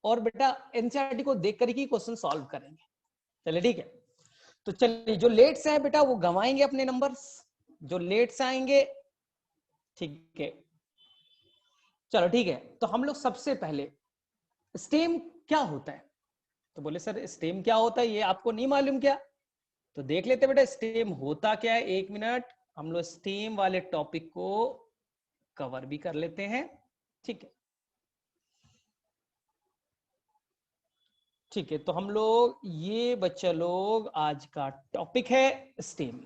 और बेटा एनसीईआरटी को देख करके क्वेश्चन सॉल्व करेंगे। चलिए ठीक है, तो चलिए जो लेट से आए बेटा वो गंवाएंगे अपने नंबर्स, जो लेट से आएंगे ठीक है। चलो ठीक है, तो हम लोग सबसे पहले स्टेम क्या होता है, तो बोले सर स्टेम क्या होता है ये आपको नहीं मालूम क्या, तो देख लेते बेटा स्टेम होता क्या है। एक मिनट, हम लोग स्टेम वाले टॉपिक को कवर भी कर लेते हैं। ठीक है ठीक है, तो हम लोग ये बच्चा लोग आज का टॉपिक है स्टेम।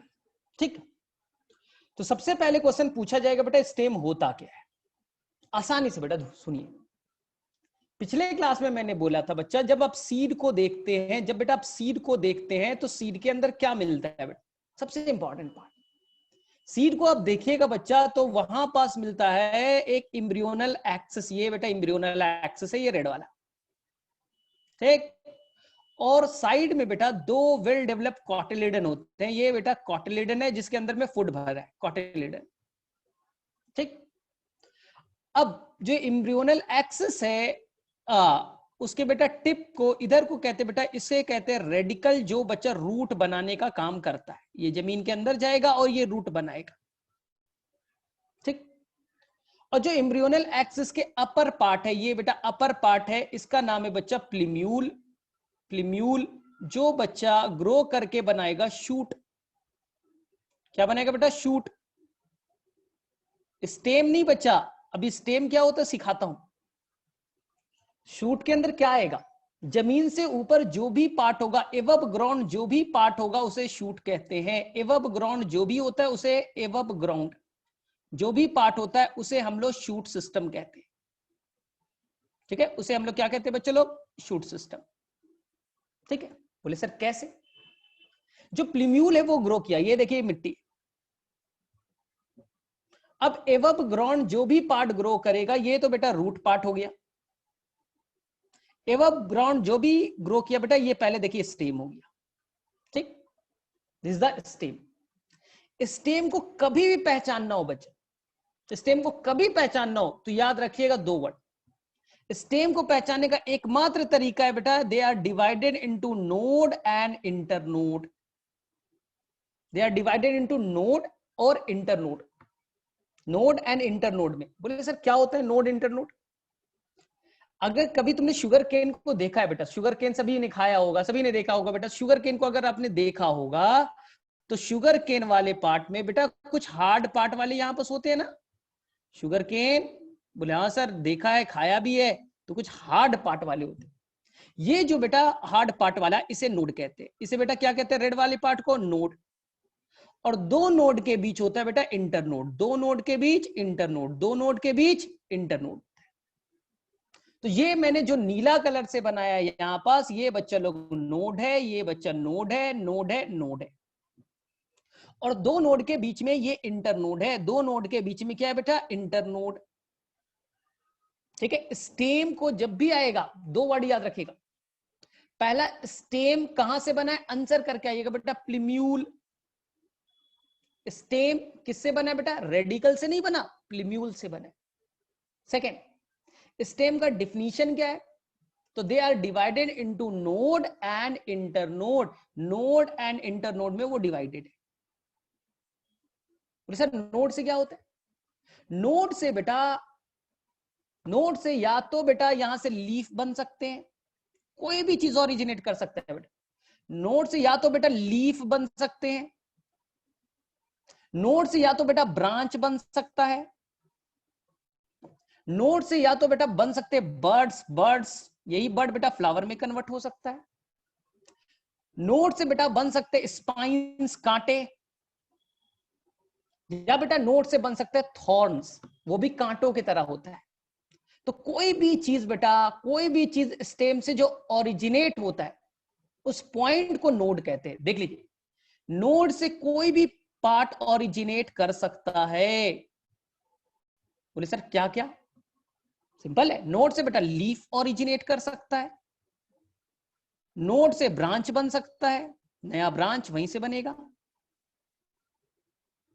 ठीक, तो सबसे पहले क्वेश्चन पूछा जाएगा बेटा स्टेम होता क्या है। आसानी से बेटा सुनिए, पिछले क्लास में मैंने बोला था बच्चा, जब आप सीड को देखते हैं, जब बेटा आप सीड को देखते हैं तो सीड के अंदर क्या मिलता है बेटा, सबसे इंपॉर्टेंट पार्ट, सीड को आप देखिएगा बच्चा तो वहां पास मिलता है एक एम्ब्रियोनल एक्सिस, ये बेटा एम्ब्रियोनल एक्सिस है, ये रेड वाला। ठीक, और साइड में बेटा दो वेल डेवलप्ड कॉटिलिडन होते हैं, ये बेटा कॉटिलिडन है जिसके अंदर में फूड भर है, कॉटिलिडन। ठीक, अब जो एम्ब्रियोनल एक्सिस है उसके बेटा टिप को इधर को कहते बेटा, इसे कहते हैं रेडिकल, जो बच्चा रूट बनाने का काम करता है, ये जमीन के अंदर जाएगा और ये रूट बनाएगा। ठीक, और जो एम्ब्रियोनल एक्सिस के अपर पार्ट है, ये बेटा अपर पार्ट है, इसका नाम है बच्चा प्लीम्यूल। प्लीम्यूल जो बच्चा ग्रो करके बनाएगा शूट, क्या बनाएगा बेटा, शूट। स्टेम नहीं बच्चा, अभी स्टेम क्या होता है सिखाता हूं। शूट के अंदर क्या आएगा, जमीन से ऊपर जो भी पार्ट होगा, एवब ग्राउंड जो भी पार्ट होगा उसे शूट कहते हैं। एवब ग्राउंड जो भी होता है उसे, एवब ग्राउंड जो भी पार्ट होता है उसे हम लोग शूट सिस्टम कहते हैं। ठीक है, उसे हम लोग क्या कहते हैं बच्चे लोग, शूट सिस्टम। ठीक है, बोले सर कैसे, जो प्लीम्यूल है वो ग्रो किया, ये देखिए मिट्टी। अब एवब ग्राउंड जो भी पार्ट ग्रो करेगा, ये तो बेटा रूट पार्ट हो गया। एवब ग्राउंड जो भी ग्रो किया बेटा, ये पहले देखिए स्टेम हो गया। ठीक, दिस द स्टेम। स्टेम को कभी भी पहचानना हो बच्चे, स्टेम को कभी पहचानना हो तो याद रखिएगा दो वर्ड। स्टेम को पहचानने का एकमात्र तरीका है बेटा, they are divided into node and internode. They are divided into node और इंटरनोड। नोड एंड इंटरनोड में, बोले सर क्या होता है नोड इंटरनोड। अगर कभी तुमने शुगर केन को देखा है बेटा, शुगर केन सभी ने खाया होगा, सभी ने देखा होगा बेटा, शुगर केन को अगर आपने देखा होगा तो शुगर केन वाले पार्ट में बेटा कुछ हार्ड पार्ट वाले यहां पर होते हैं ना, शुगर केन, बोले हाँ सर देखा है खाया भी है, तो कुछ हार्ड पार्ट वाले होते हैं। ये जो बेटा हार्ड पार्ट वाला, इसे नोड कहते हैं। इसे बेटा क्या कहते हैं, रेड वाले पार्ट को नोड। और दो नोड के बीच होता है बेटा इंटरनोड, दो नोड के बीच इंटरनोड, दो नोड के बीच इंटरनोड। तो ये मैंने जो नीला कलर से बनाया यहां पास, ये बच्चा लोग नोड है, ये बच्चा नोड है, नोड है, नोड है। और दो नोड के बीच में ये इंटरनोड है, दो नोड के बीच में क्या है बेटा, इंटरनोड। ठीक है, स्टेम को जब भी आएगा दो वर्ड याद रखिएगा। पहला, स्टेम कहां से बना है, आंसर करके आइएगा बेटा, प्लीम्यूल। स्टेम किससे बना है बेटा, रेडिकल से नहीं बना, प्लीम्यूल से बना। सेकेंड, स्टेम का डिफिनीशन क्या है, तो they are divided into node and internode. Node and internode में वो डिवाइडेड है। सर नोड से क्या होता है, नोड से बेटा, नोड से या तो बेटा यहां से लीफ बन सकते हैं, कोई भी चीज ओरिजिनेट कर सकता है बेटा। नोड से या तो बेटा लीफ बन सकते हैं, नोड से या तो बेटा ब्रांच बन सकता है, नोड से या तो बेटा बन सकते हैं बर्ड्स, बर्ड्स यही बर्ड बेटा फ्लावर में कन्वर्ट हो सकता है। नोड से बेटा बन सकते स्पाइंस, कांटे, या बेटा नोड से बन सकते हैं थॉर्न्स, वो भी कांटों की तरह होता है। तो कोई भी चीज बेटा, कोई भी चीज स्टेम से जो ओरिजिनेट होता है उस पॉइंट को नोड कहते हैं। देख लीजिए, नोड से कोई भी पार्ट ओरिजिनेट कर सकता है। बोले सर क्या क्या, सिंपल है, नोड से बेटा लीफ ओरिजिनेट कर सकता है, नोड से ब्रांच बन सकता है, नया ब्रांच वहीं से बनेगा,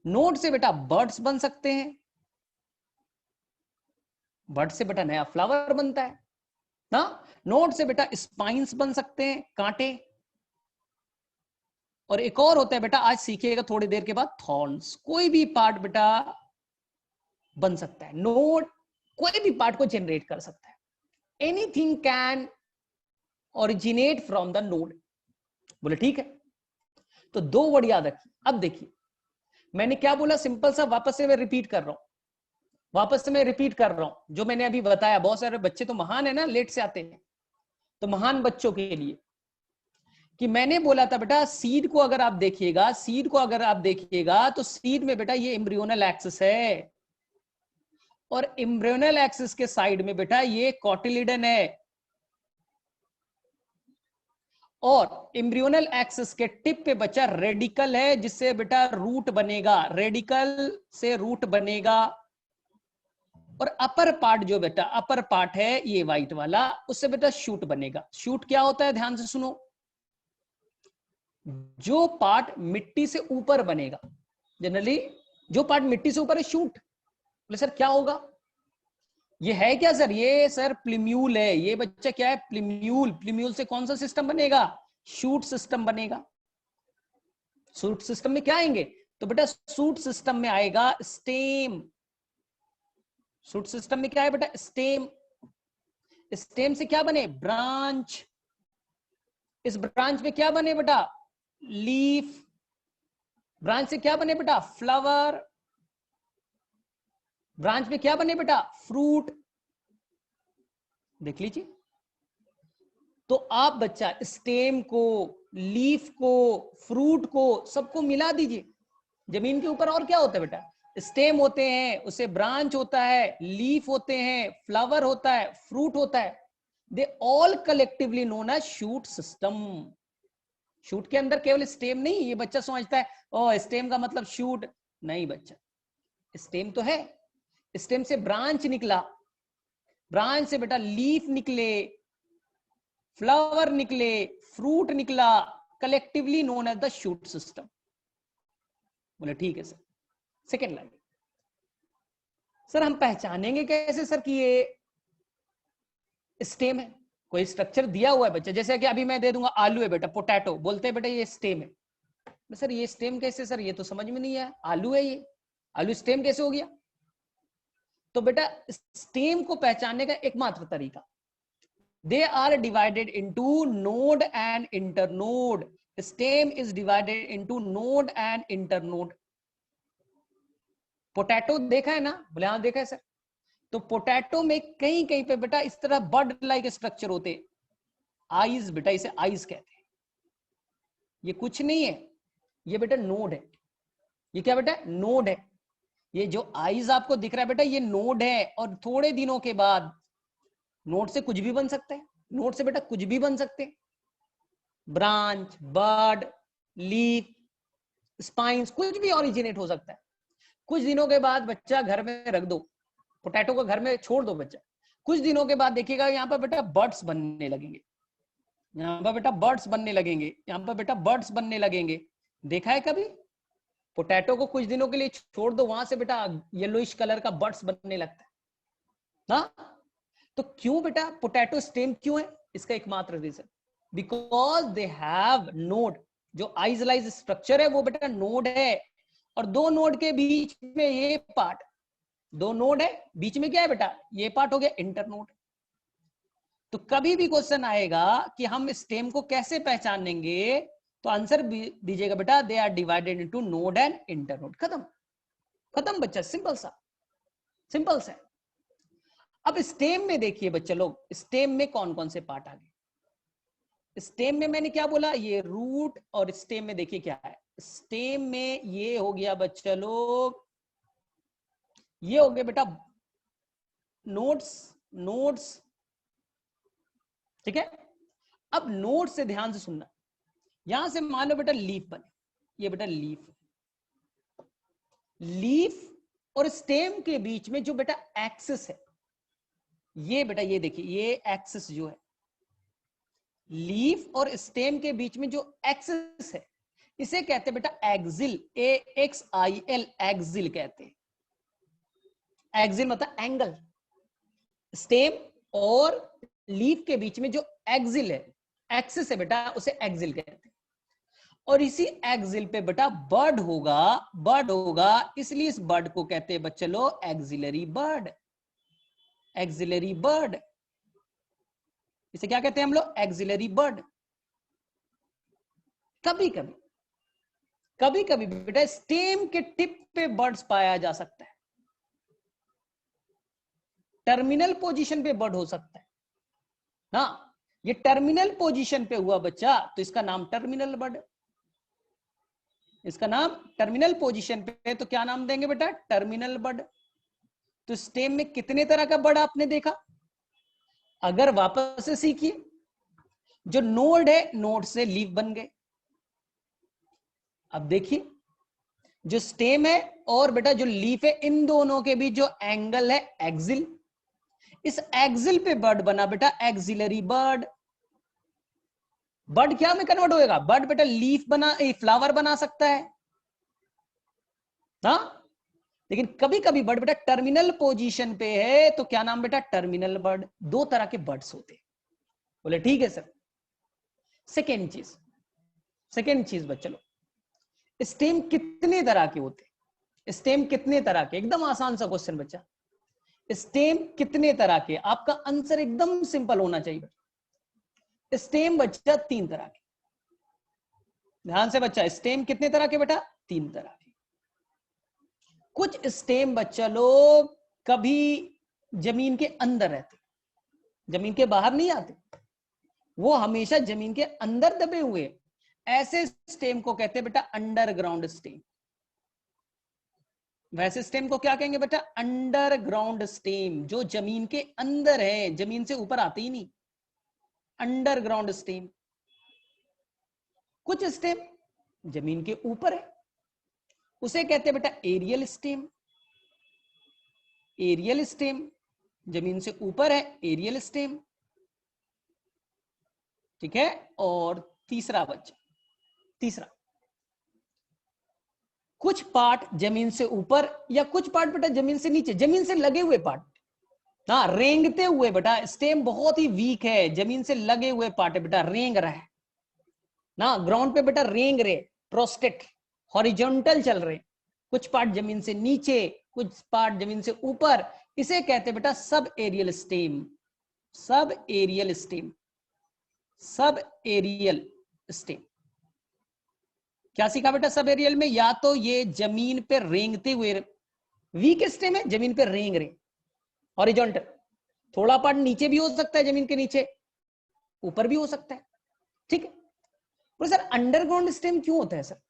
नोड से बेटा बर्ड्स बन सकते हैं, बर्ड से बेटा नया फ्लावर बनता है, ना। नोड से बेटा स्पाइंस बन सकते हैं, कांटे, और एक और होता है बेटा, आज सीखिएगा थोड़ी देर के बाद, थॉर्न्स। कोई भी पार्ट बेटा बन सकता है, नोड कोई भी पार्ट को जनरेट कर सकता है। Anything can originate from the node. बोले ठीक है। तो दो वर्ड याद रखिए। अब देखिए मैंने क्या बोला, सिंपल सा, वापस से मैं रिपीट कर रहा हूं, जो मैंने अभी बताया। बहुत सारे बच्चे तो महान है ना, लेट से आते हैं, तो महान बच्चों के लिए कि मैंने बोला था बेटा, सीड को अगर आप देखिएगा तो सीड में बेटा ये एम्ब्रियोनल एक्सिस है, और एम्ब्रियोनल एक्सिस के साइड में बेटा ये कॉटिलिडन है, और एम्ब्रियोनल एक्सिस के टिप पे बच्चा रेडिकल है, जिससे बेटा रूट बनेगा, रेडिकल से रूट बनेगा। और अपर पार्ट जो बेटा अपर पार्ट है ये व्हाइट वाला, उससे बेटा शूट बनेगा। शूट क्या होता है, ध्यान से सुनो, जो पार्ट मिट्टी से ऊपर बनेगा, जनरली जो पार्ट मिट्टी से ऊपर है शूट। बोले सर क्या होगा, ये है क्या सर, ये सर प्लिम्यूल है, ये बच्चा क्या है, प्लिम्यूल। प्लिम्यूल से कौन सा सिस्टम बनेगा, शूट सिस्टम बनेगा। शूट सिस्टम में क्या आएंगे, तो बेटा शूट सिस्टम में आएगा स्टेम। शूट सिस्टम में क्या है बेटा, स्टेम। स्टेम से क्या बने, ब्रांच। इस ब्रांच में क्या बने बेटा, लीफ। ब्रांच से क्या बने बेटा, फ्लावर। ब्रांच में क्या बने बेटा, फ्रूट। देख लीजिए। तो आप बच्चा स्टेम को, लीफ को, फ्रूट को, सबको मिला दीजिए। जमीन के ऊपर और क्या होता है बेटा, स्टेम होते हैं, उससे ब्रांच होता है, लीफ होते हैं, फ्लावर होता है, फ्रूट होता है। They all collectively known as shoot system. Shoot के अंदर केवल स्टेम नहीं, ये बच्चा समझता है ओ स्टेम का मतलब शूट, नहीं बच्चा, स्टेम तो है, स्टेम से ब्रांच निकला, ब्रांच से बेटा लीफ निकले, फ्लावर निकले, फ्रूट निकला, collectively known as the shoot system. बोले ठीक है सर। सेकेंड लाइन, सर हम पहचानेंगे कैसे सर कि ये स्टेम है, कोई स्ट्रक्चर दिया हुआ है बच्चा, जैसे कि अभी मैं दे दूंगा आलू है बेटा, पोटैटो, बोलते हैं बेटा ये स्टेम है। सर ये स्टेम कैसे सर, ये तो समझ में नहीं आया, आलू है ये, आलू स्टेम कैसे हो गया। तो बेटा स्टेम को पहचानने का एकमात्र तरीका, they are divided into node and internode. Stem is divided into node and internode. Potato देखा है ना, बोले हाँ देखा है सर। तो पोटैटो में कहीं कहीं पे बेटा इस तरह बर्ड लाइक स्ट्रक्चर होते, आईज बेटा, इसे आईज कहते हैं। ये कुछ नहीं है, ये बेटा नोड है। ये क्या बेटा, नोड है। ये जो आईज आपको दिख रहा है बेटा ये नोड है, और थोड़े दिनों के बाद नोड से कुछ भी बन सकता है, नोड से बेटा कुछ भी बन सकते हैं, ब्रांच, बर्ड, लीफ, स्पाइंस, कुछ भी ओरिजिनेट हो सकता है। कुछ दिनों के बाद बच्चा घर में रख दो, पोटैटो को घर में छोड़ दो बच्चा, कुछ दिनों के बाद देखिएगा यहाँ पर बेटा बर्ड्स बनने लगेंगे, यहाँ पर बेटा बर्ड्स बनने लगेंगे, यहाँ पर बेटा बर्ड्स बनने लगेंगे। देखा है कभी, पोटैटो को कुछ दिनों के लिए छोड़ दो, वहां से बेटा येलोइश कलर का बर्ड्स बनने लगता है ना। तो क्यों बेटा पोटैटो स्टेम क्यों है, इसका एकमात्र reason, because they have node. जो आइसोलाइज स्ट्रक्चर है वो बेटा नोड है, और दो नोड के बीच में ये पार्ट, दो नोड है, बीच में क्या है बेटा, ये पार्ट हो गया इंटरनोड। तो कभी भी क्वेश्चन आएगा कि हम स्टेम को कैसे पहचानेंगे, तो आंसर दीजिएगा बेटा, they are divided into node and internode. खत्म, खत्म बच्चा, सिंपल सा, सिंपल सा। अब स्टेम में देखिए बच्चे लोग, स्टेम में कौन कौन से पार्ट आ गए। स्टेम में मैंने क्या बोला, ये रूट, और स्टेम में देखिए क्या है, स्टेम में ये हो गया बच्चा लोग, ये हो गया बेटा नोड्स, नोड्स, ठीक है। अब नोड से ध्यान से सुनना, यहां से मान लो बेटा लीफ बने, ये बेटा लीफ, लीफ और स्टेम के बीच में जो बेटा एक्सिस है, ये बेटा ये देखिए, ये एक्सिस जो है, लीफ और स्टेम के बीच में जो एक्सिस है, इसे कहते हैं बेटा एक्सिल, AXIL, एक्सिल कहते हैं। एक्सिल मतलब एंगल। स्टेम और लीफ के बीच में जो एक्सिल है, एक्सिस है बेटा, उसे एक्सिल कहते हैं। और इसी एक्सिल पे बेटा बर्ड होगा, इसलिए इस बर्ड को कहते हैं बच्चे लोग एक्सिलरी बर्ड। एक्सिलरी बर्ड, इसे क्या कहते हैं हम लोग? Axillary bud. कभी कभी बेटा स्टेम के टिप पे बर्ड्स पाया जा सकता है, टर्मिनल पोजीशन पे बर्ड हो सकता है ना। ये टर्मिनल पोजीशन पे हुआ बच्चा, तो इसका नाम टर्मिनल बर्ड, इसका नाम टर्मिनल पोजीशन पे, तो क्या नाम देंगे बेटा? Terminal bud. तो स्टेम में कितने तरह का बर्ड आपने देखा? अगर वापस से सीखिए, जो नोड है, नोड से लीफ बन गए। अब देखिए, जो स्टेम है और बेटा जो लीफ है, इन दोनों के बीच जो एंगल है एक्सिल, इस एक्सिल पे बर्ड बना बेटा एक्सिलरी बर्ड। बर्ड क्या में कन्वर्ट होएगा? बर्ड बेटा लीफ बना, फ्लावर बना सकता है ना। लेकिन कभी कभी बर्ड बेटा टर्मिनल पोजीशन पे है, तो क्या नाम बेटा? Terminal bud. दो तरह के बर्ड्स होते हैं। बोले ठीक है सर। सेकेंड चीज बच्चों, स्टेम कितने तरह के होते हैं? स्टेम कितने तरह के? एकदम आसान सा क्वेश्चन बच्चा। स्टेम कितने तरह के? आपका आंसर एकदम सिंपल होना चाहिए। स्टेम बच्चा 3 तरह के। ध्यान से बच्चा, स्टेम कितने तरह के बेटा? 3 तरह के। कुछ स्टेम बच्चा लोग कभी जमीन के अंदर रहते, जमीन के बाहर नहीं आते, वो हमेशा जमीन के अंदर दबे हुए। ऐसे स्टेम को कहते हैं बेटा अंडरग्राउंड स्टेम। वैसे स्टेम को क्या कहेंगे बेटा? अंडरग्राउंड स्टेम, जो जमीन के अंदर है, जमीन से ऊपर आते ही नहीं, अंडरग्राउंड स्टेम। कुछ स्टेम जमीन के ऊपर है, उसे कहते हैं बेटा एरियल स्टेम। एरियल स्टेम, जमीन से ऊपर है, एरियल स्टेम। ठीक है। और तीसरा बच्चा, तीसरा, कुछ पार्ट जमीन से ऊपर या कुछ पार्ट बेटा जमीन से नीचे, जमीन से लगे हुए पार्ट, हाँ रेंगते हुए बेटा। स्टेम बहुत ही वीक है, जमीन से लगे हुए पार्ट है बेटा, रेंग रहा है ना, ग्राउंड पे बेटा रेंग रहे, प्रोस्टेट हॉरिजॉन्टल चल रहे। कुछ पार्ट जमीन से नीचे, कुछ पार्ट जमीन से ऊपर, इसे कहते हैं बेटा subaerial stem. Subaerial stem, subaerial stem. क्या सीखा बेटा सब एरियल में? या तो ये जमीन पे रेंगते हुए वीक स्टेम है, जमीन पे रेंग रहे, हॉरिजॉन्टल। थोड़ा पार्ट नीचे भी हो सकता है, जमीन के नीचे, ऊपर भी हो सकता है। ठीक है। तो सर अंडरग्राउंड स्टेम क्यों होता है सर?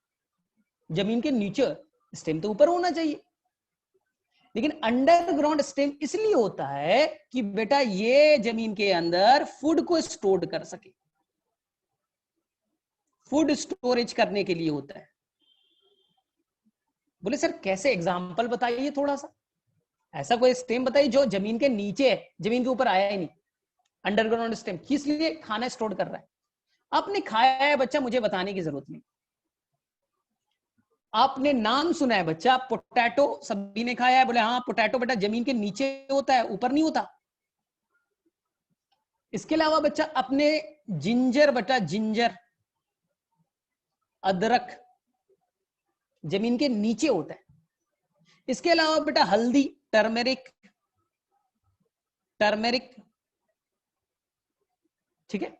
जमीन के नीचे, स्टेम तो ऊपर होना चाहिए। लेकिन अंडरग्राउंड स्टेम इसलिए होता है कि बेटा ये जमीन के अंदर फूड को स्टोर कर सके, फूड स्टोरेज करने के लिए होता है। बोले सर कैसे? एग्जांपल बताइए थोड़ा सा, ऐसा कोई स्टेम बताइए जो जमीन के नीचे है, जमीन के ऊपर आया ही नहीं। अंडरग्राउंड स्टेम किस लिए? खाना स्टोर कर रहा है। आपने खाया है बच्चा, मुझे बताने की जरूरत नहीं। आपने नाम सुना है बच्चा, पोटैटो, सभी ने खाया है। बोले हाँ पोटैटो बेटा जमीन के नीचे होता है, ऊपर नहीं होता। इसके अलावा बच्चा अपने जिंजर, बेटा जिंजर, अदरक, जमीन के नीचे होता है। इसके अलावा बेटा हल्दी, टर्मेरिक, टर्मेरिक। ठीक है।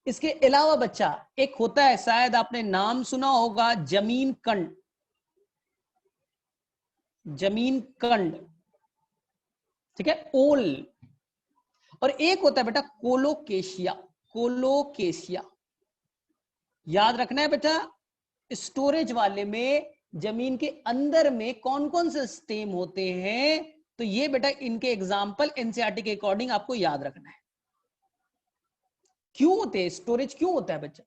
इसके अलावा बच्चा एक होता है, शायद आपने नाम सुना होगा, जमीन कंड, जमीन कंड। ठीक है, ओल। और एक होता है बेटा कोलोकेशिया, कोलोकेशिया। याद रखना है बेटा, स्टोरेज वाले में जमीन के अंदर में कौन कौन से स्टेम होते हैं, तो ये बेटा इनके एग्जाम्पल एनसीईआरटी के अकॉर्डिंग आपको याद रखना है। क्यों होते हैं स्टोरेज? क्यों होता है बच्चा?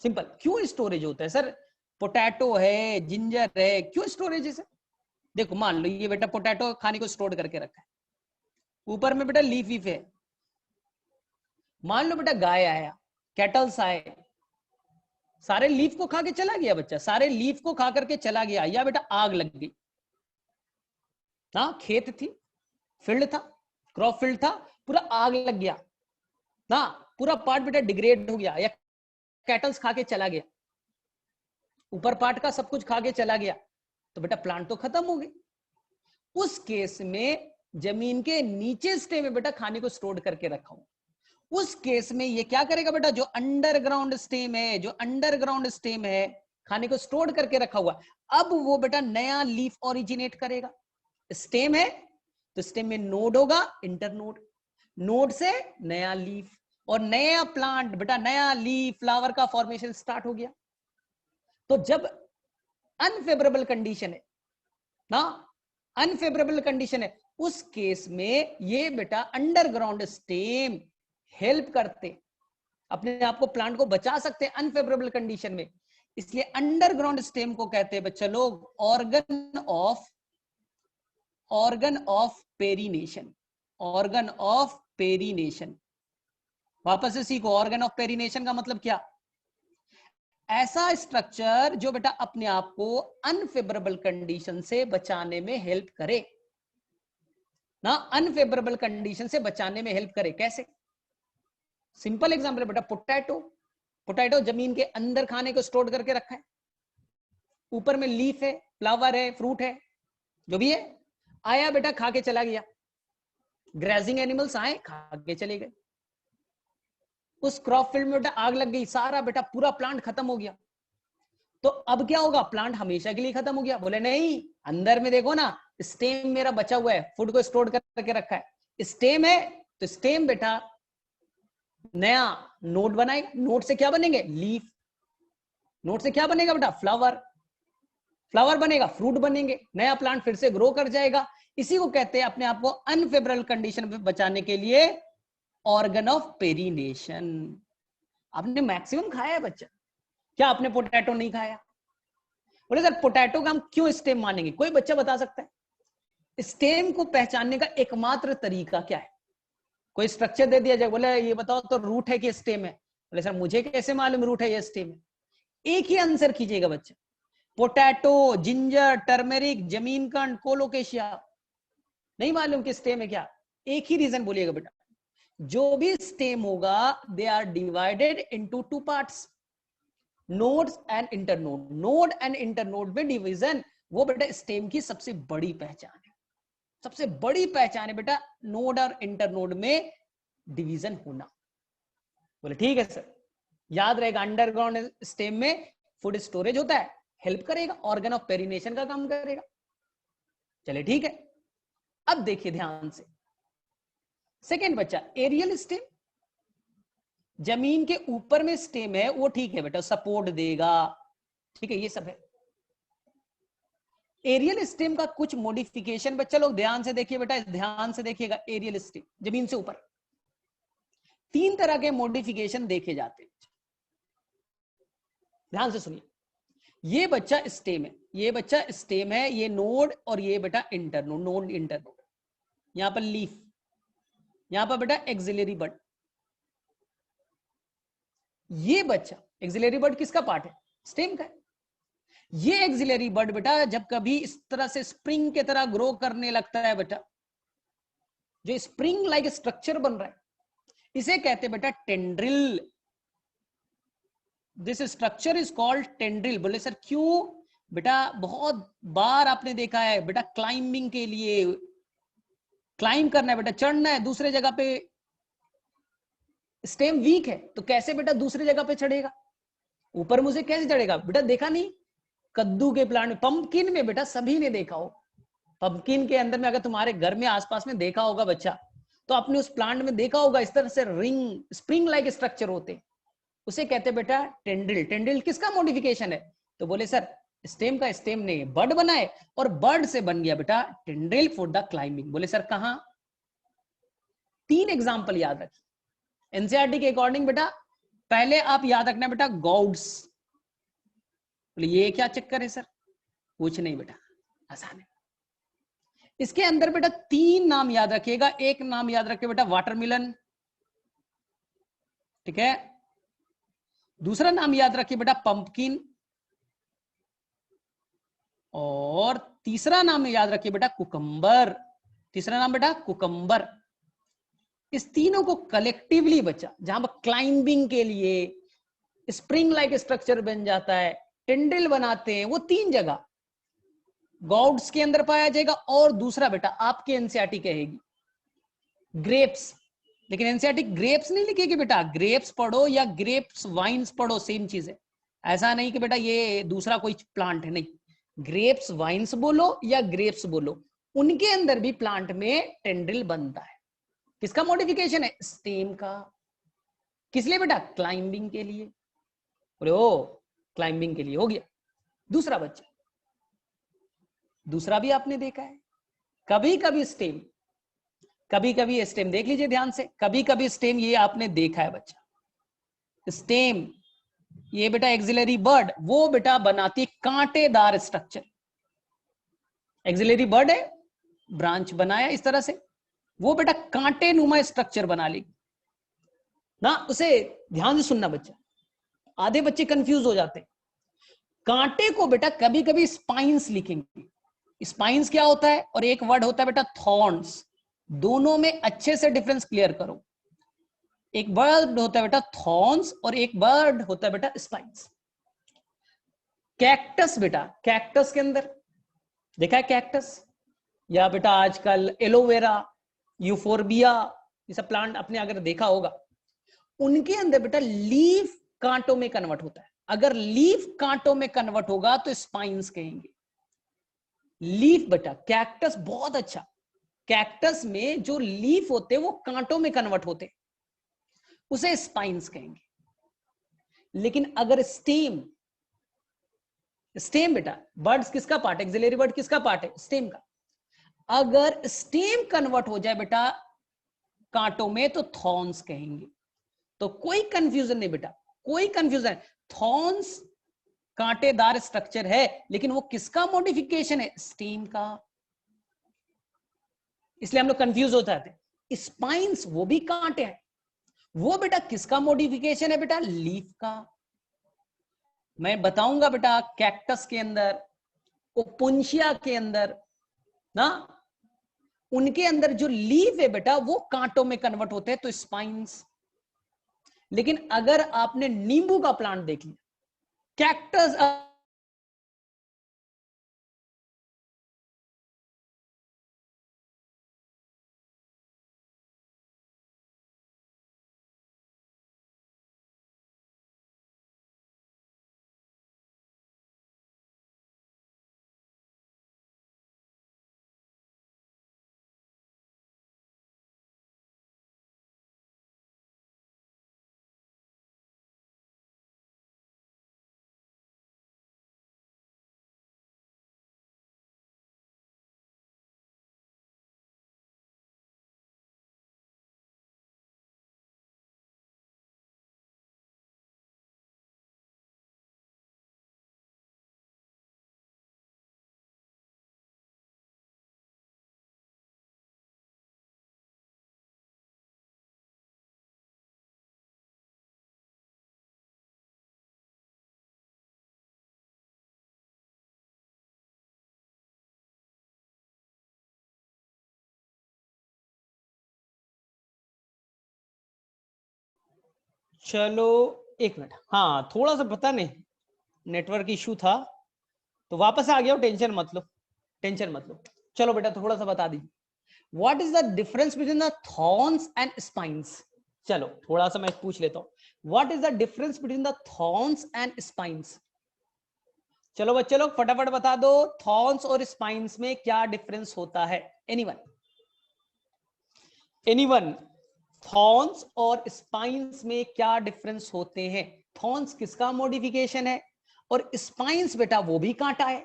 सिंपल, क्यों स्टोरेज होता है सर? पोटैटो है, जिंजर है, क्यों स्टोरेज है सर? देखो मान लो ये बेटा पोटैटो खाने को स्टोर करके रखा है, ऊपर में बेटा लीफ वीफ है। मान लो बेटा गाय आया, कैटल्स आए, सारे लीफ को खा के चला गया बच्चा, सारे लीफ को खा करके चला गया, या बेटा आग लग गई ना, खेत थी, फील्ड था, क्रॉप फील्ड था, पूरा आग लग गया ना, पूरा पार्ट बेटा डिग्रेड हो गया या कैटल्स खा के चला गया, ऊपर पार्ट का सब कुछ खा के चला गया, तो बेटा प्लांट तो खत्म हो गई। उस केस में जमीन के नीचे स्टेम में बेटा खाने को स्टोर करके रखा हूं, उस केस में ये क्या करेगा बेटा, जो अंडरग्राउंड स्टेम है, जो अंडरग्राउंड स्टेम है खाने को स्टोर करके रखा हुआ, अब वो बेटा नया लीफ ओरिजिनेट करेगा। स्टेम है तो स्टेम में नोड होगा, इंटरनोड, नोड से नया लीफ और नया प्लांट बेटा, नया लीफ फ्लावर का फॉर्मेशन स्टार्ट हो गया। तो जब अनफेवरेबल कंडीशन है ना, अनफेवरेबल कंडीशन है, उस केस में ये बेटा अंडरग्राउंड स्टेम हेल्प करते, अपने आप को प्लांट को बचा सकते हैं अनफेवरेबल कंडीशन में। इसलिए अंडरग्राउंड स्टेम को कहते हैं बच्चा लोग organ of perennation, organ of perennation. वापस से सीखो, ऑर्गन ऑफ पेरिनेशन का मतलब क्या, ऐसा स्ट्रक्चर जो बेटा अपने आप को अनफेवरेबल कंडीशन से बचाने में हेल्प करे ना, अनफेवरेबल कंडीशन से बचाने में हेल्प करे। कैसे, सिंपल एग्जांपल बेटा, पोटैटो, पोटैटो जमीन के अंदर खाने को स्टोर करके रखा है, ऊपर में लीफ है, फ्लावर है, फ्रूट है, जो भी है, आया बेटा खा के चला गया, ग्रेजिंग एनिमल्स आए खा के चले गए, उस क्रॉप फील्ड में बेटा आग लग गई, सारा बेटा पूरा प्लांट खत्म हो गया। तो अब क्या होगा, प्लांट हमेशा के लिए खत्म हो गया? बोले नहीं, अंदर में देखो ना, स्टेम मेरा बचा हुआ है, फूड को स्टोर करके रखा है, स्टेम है तो स्टेम बेटा नया नोड बनाएगा, नोड से क्या बनेंगे, लीफ, नोड से क्या बनेगा बेटा, फ्लावर, फ्लावर बनेगा, फ्रूट बनेंगे, नया प्लांट फिर से ग्रो कर जाएगा। इसी को कहते हैं अपने आप को अनफेवरेबल कंडीशन में बचाने के लिए ऑर्गन ऑफ पेरिनेशन। आपने मैक्सिमम खाया है बच्चा, क्या आपने पोटैटो नहीं खाया? बोले सर पोटैटो का हम क्यों स्टेम मानेंगे, कोई बच्चा बता सकता है? स्टेम को पहचानने का एकमात्र तरीका क्या है? कोई स्ट्रक्चर दे दिया जाए, बोले ये बताओ तो रूट है कि स्टेम है? बोले सर मुझे कैसे मालूम रूट है या स्टेम है? एक ही आंसर कीजिएगा बच्चा, पोटैटो, जिंजर, टर्मेरिक, जमीन कंड, कोलोकेशिया, नहीं मालूम कि स्टेम है क्या? एक ही रीजन बोलिएगा बेटा, जो भी स्टेम होगा they are divided into two parts, nodes and internode. Node and internode में डिवीजन, वो बेटा स्टेम की सबसे बड़ी पहचान है, सबसे बड़ी पहचान है बेटा नोड और इंटरनोड में डिवीजन होना। बोले ठीक है सर, याद रहेगा, अंडरग्राउंड स्टेम में फूड स्टोरेज होता है, हेल्प करेगा, ऑर्गन ऑफ पेरिनेशन का काम करेगा। चले ठीक है, अब देखिए ध्यान से, सेकेंड बच्चा एरियल स्टेम, जमीन के ऊपर में स्टेम है वो ठीक है बेटा, सपोर्ट देगा, ठीक है, ये सब है। एरियल स्टेम का कुछ मॉडिफिकेशन बच्चा लोग ध्यान से देखिए बेटा, ध्यान से देखिएगा, एरियल स्टेम जमीन से ऊपर, तीन तरह के मॉडिफिकेशन देखे जाते हैं, ध्यान से सुनिए। ये बच्चा स्टेम है, ये बच्चा स्टेम है, ये नोड, और ये बेटा इंटरनोड, नोड इंटरनोड, यहां पर लीफ, यहां पर बेटा एक्सिलरी बड। ये बच्चा एक्सिलरी बड किसका पार्ट है, स्टेम का है। ये एक्सिलरी बड बेटा जब कभी इस तरह से स्प्रिंग की तरह ग्रो करने लगता है बेटा, जो स्प्रिंग लाइक स्ट्रक्चर बन रहा है, इसे कहते हैं बेटा tendril. This structure is called tendril. बोले सर क्यों? बेटा बहुत बार आपने देखा है बेटा, क्लाइंबिंग के लिए क्लाइंब करना है बेटा, चढ़ना है दूसरे जगह पे, स्टेम वीक है तो कैसे बेटा दूसरी जगह पे चढ़ेगा, ऊपर मुझे कैसे चढ़ेगा बेटा? देखा नहीं, कद्दू के प्लांट में, पंपकिन में बेटा सभी ने देखा हो, पंपकिन के अंदर में अगर तुम्हारे घर में आसपास में देखा होगा बच्चा, तो आपने उस प्लांट में देखा होगा इस तरह से रिंग स्प्रिंग लाइक स्ट्रक्चर होते, उसे कहते हैं बेटा टेंड्रिल। टेंड्रिल किसका मॉडिफिकेशन है? तो बोले सर स्टेम का, स्टेम ने बर्ड बनाए और बर्ड से बन गया बेटा टेंड्रिल फॉर द क्लाइंबिंग। बोले सर कहां? तीन एग्जांपल याद रखिए एनसीईआरटी के अकॉर्डिंग बेटा। पहले आप याद रखना बेटा गॉड्स। बोले ये क्या चक्कर है सर? कुछ नहीं बेटा, आसान है। इसके अंदर बेटा तीन नाम याद रखिएगा, एक नाम याद रखिए बेटा वाटरमेलन, ठीक है, दूसरा नाम याद रखिए बेटा पंपकिन, और तीसरा नाम याद रखिए बेटा कुकम्बर। तीसरा नाम बेटा कुकम्बर। इस तीनों को कलेक्टिवली बच्चा, जहां पर क्लाइंबिंग के लिए स्प्रिंग लाइक स्ट्रक्चर बन जाता है, टेंड्रिल बनाते हैं, वो 3 जगह गॉड्स के अंदर पाया जाएगा। और दूसरा बेटा आपके एनसीईआरटी कहेगी ग्रेप्स, लेकिन एनसीईआरटी ग्रेप्स नहीं लिखेगी बेटा, ग्रेप्स पढ़ो या ग्रेप्स वाइन्स पढ़ो, सेम चीज है। ऐसा नहीं कि बेटा ये दूसरा कोई प्लांट है, नहीं, ग्रेप्स वाइन्स बोलो या ग्रेप्स बोलो, उनके अंदर भी प्लांट में टेंड्रिल बनता है। किसका मॉडिफिकेशन है? स्टेम का। किस लिए बेटा? क्लाइंबिंग के लिए। बोले ओ क्लाइंबिंग के लिए हो गया। दूसरा बच्चा, दूसरा भी आपने देखा है, कभी कभी स्टेम, कभी कभी स्टेम देख लीजिए ध्यान से, कभी कभी स्टेम ये आपने देखा है बच्चा, स्टेम ये बेटा एक्सिलरी बर्ड, वो बेटा बनाती कांटेदार स्ट्रक्चर। एक्सिलरी बर्ड है, ब्रांच बनाया इस तरह से, वो बेटा कांटे नुमा स्ट्रक्चर बना लेगी ना। उसे ध्यान से सुनना बच्चा, आधे बच्चे कंफ्यूज हो जाते हैं। कांटे को बेटा कभी कभी स्पाइंस लिखेंगे। स्पाइंस क्या होता है? और एक वर्ड होता है बेटा थॉर्न्स। दोनों में अच्छे से डिफरेंस क्लियर करो। एक वर्ड होता है बेटा थॉर्न्स और एक वर्ड होता है बेटा स्पाइंस। कैक्टस बेटा, कैक्टस के अंदर देखा है कैक्टस, या बेटा आजकल एलोवेरा, यूफोरबिया, ये सब प्लांट अपने अगर देखा होगा, उनके अंदर बेटा लीफ कांटों में कन्वर्ट होता है। अगर लीफ कांटों में कन्वर्ट होगा तो स्पाइंस कहेंगे। लीफ बेटा कैक्टस बहुत अच्छा, कैक्टस में जो लीफ होते वो कांटों में कन्वर्ट होते, उसे स्पाइंस कहेंगे। लेकिन अगर स्टेम, स्टेम बेटा बर्ड्स किसका पार्ट है? एक्सिलरी बर्ड किसका पार्ट है? स्टेम का। अगर स्टेम कन्वर्ट हो जाए बेटा कांटों में तो थॉर्न्स कहेंगे। तो कोई कंफ्यूजन नहीं बेटा, कोई कंफ्यूजन। थॉर्न्स कांटेदार स्ट्रक्चर है, लेकिन वो किसका मॉडिफिकेशन है? स्टेम का। इसलिए हम लोग कंफ्यूज हो जाते हैं। स्पाइंस वो भी कांटे हैं, वो बेटा किसका मॉडिफिकेशन है? बेटा लीफ का। मैं बताऊंगा बेटा कैक्टस के अंदर, ओपुंशिया के अंदर ना, उनके अंदर जो लीफ है बेटा वो कांटों में कन्वर्ट होते हैं, तो स्पाइंस। लेकिन अगर आपने नींबू का प्लांट देख लिया, कैक्टस चलो एक मिनट, हाँ थोड़ा सा पता नहीं नेटवर्क इशू था तो वापस आ गया, टेंशन मत लो, टेंशन मत लो। चलो बेटा थोड़ा सा बता दीजिए, what is the difference between the thorns and spines? चलो थोड़ा सा मैं पूछ लेता हूं, what is the difference between the thorns and spines? चलो बच्चे लोग फटाफट बता दो, थॉर्न्स और स्पाइंस में क्या डिफरेंस होता है? एनीवन, एनीवन, थॉर्न्स और स्पाइंस में क्या डिफरेंस होते हैं? थॉर्न्स किसका मॉडिफिकेशन है और स्पाइंस बेटा वो भी कांटा है,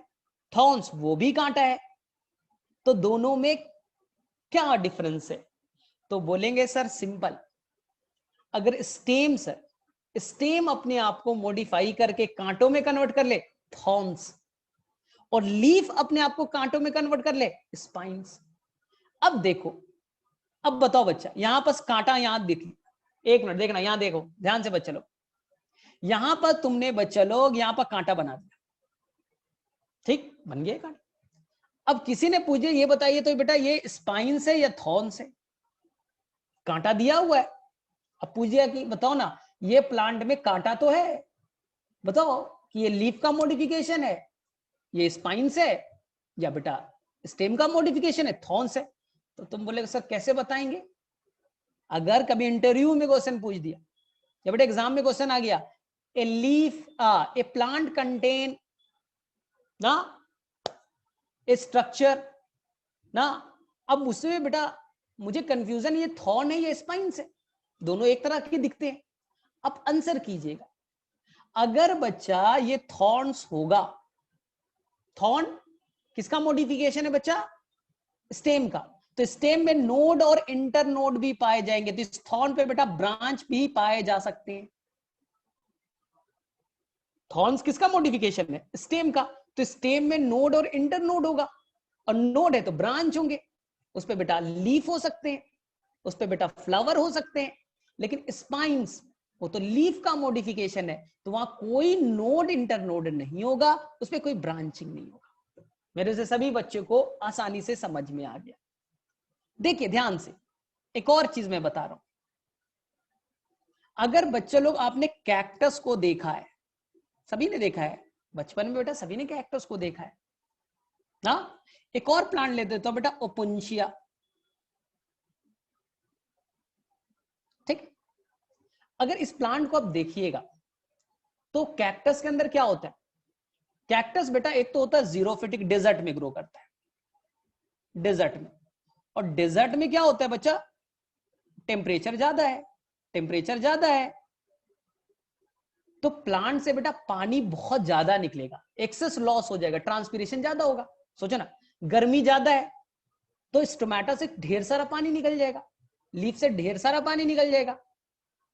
थॉर्न्स वो भी कांटा है, तो दोनों में क्या डिफरेंस है? तो बोलेंगे सर सिंपल, अगर स्टेम सर, स्टेम अपने आप को मॉडिफाई करके कांटों में कन्वर्ट कर ले, थॉर्न्स, और लीफ अपने आप को कांटों में कन्वर्ट कर ले, स्पाइंस। अब देखो, अब बताओ बच्चा, यहां पर कांटा यहां दिख, एक मिनट देखना, यहां देखो ध्यान से बच्चा लोग, यहां पर तुमने बच्चा लोग यहां पर कांटा बना दिया, ठीक बन गया कांटा। अब किसी ने पूछे ये बताइए तो बेटा ये स्पाइंस है या थॉर्न्स है? कांटा दिया हुआ है। अब पूछ दिया कि बताओ ना ये प्लांट में कांटा तो है, बताओ कि ये लीफ का मॉडिफिकेशन है, ये स्पाइन्स है, या बेटा स्टेम का मॉडिफिकेशन है, थॉर्न्स है। तो तुम बोले सर कैसे बताएंगे? अगर कभी इंटरव्यू में क्वेश्चन पूछ दिया या बेटा एग्जाम में क्वेश्चन आ गया, a leaf A plant contain ना ए स्ट्रक्चर ना, अब उसमें बेटा मुझे कंफ्यूजन ये थॉर्न है या स्पाइन्स है, दोनों एक तरह के दिखते हैं। अब आंसर कीजिएगा, अगर बच्चा ये थॉर्न्स होगा, थॉर्न किसका मॉडिफिकेशन है बच्चा? स्टेम का। तो स्टेम में नोड और इंटर नोड भी पाए जाएंगे, तो इस थॉर्न पे बेटा ब्रांच भी पाए जा सकते हैं। थॉर्न्स किसका मॉडिफिकेशन है? स्टेम का। तो स्टेम में नोड और इंटर नोड होगा, और नोड है तो ब्रांच होंगे, उस पे बेटा लीफ हो सकते हैं, उस पे बेटा फ्लावर हो सकते हैं। लेकिन स्पाइन्स वो तो लीफ का मॉडिफिकेशन है, तो वहां कोई नोड इंटर नोड नहीं होगा, उस पे कोई ब्रांचिंग नहीं होगा। मेरे से सभी बच्चों को आसानी से समझ में आ गया। देखिए ध्यान से, एक और चीज मैं बता रहा हूं। अगर बच्चे लोग, आपने कैक्टस को देखा है, सभी ने देखा है बचपन में बेटा, सभी ने कैक्टस को देखा है ना। एक और प्लांट लेते तो बेटा ओपुंशिया, ठीक। अगर इस प्लांट को आप देखिएगा तो कैक्टस के अंदर क्या होता है? कैक्टस बेटा एक तो होता है जीरोफिटिक, डेजर्ट में ग्रो करता है, डेजर्ट में। और डेजर्ट में क्या होता है बच्चा? टेम्परेचर ज्यादा है, टेम्परेचर ज्यादा है, तो प्लांट से बेटा पानी बहुत ज्यादा निकलेगा, एक्सेस लॉस हो जाएगा, ट्रांसपीरेशन ज्यादा होगा। सोचो ना, गर्मी ज्यादा है तो स्टोमेटा से ढेर सारा पानी निकल जाएगा, लीफ से ढेर सारा पानी निकल जाएगा।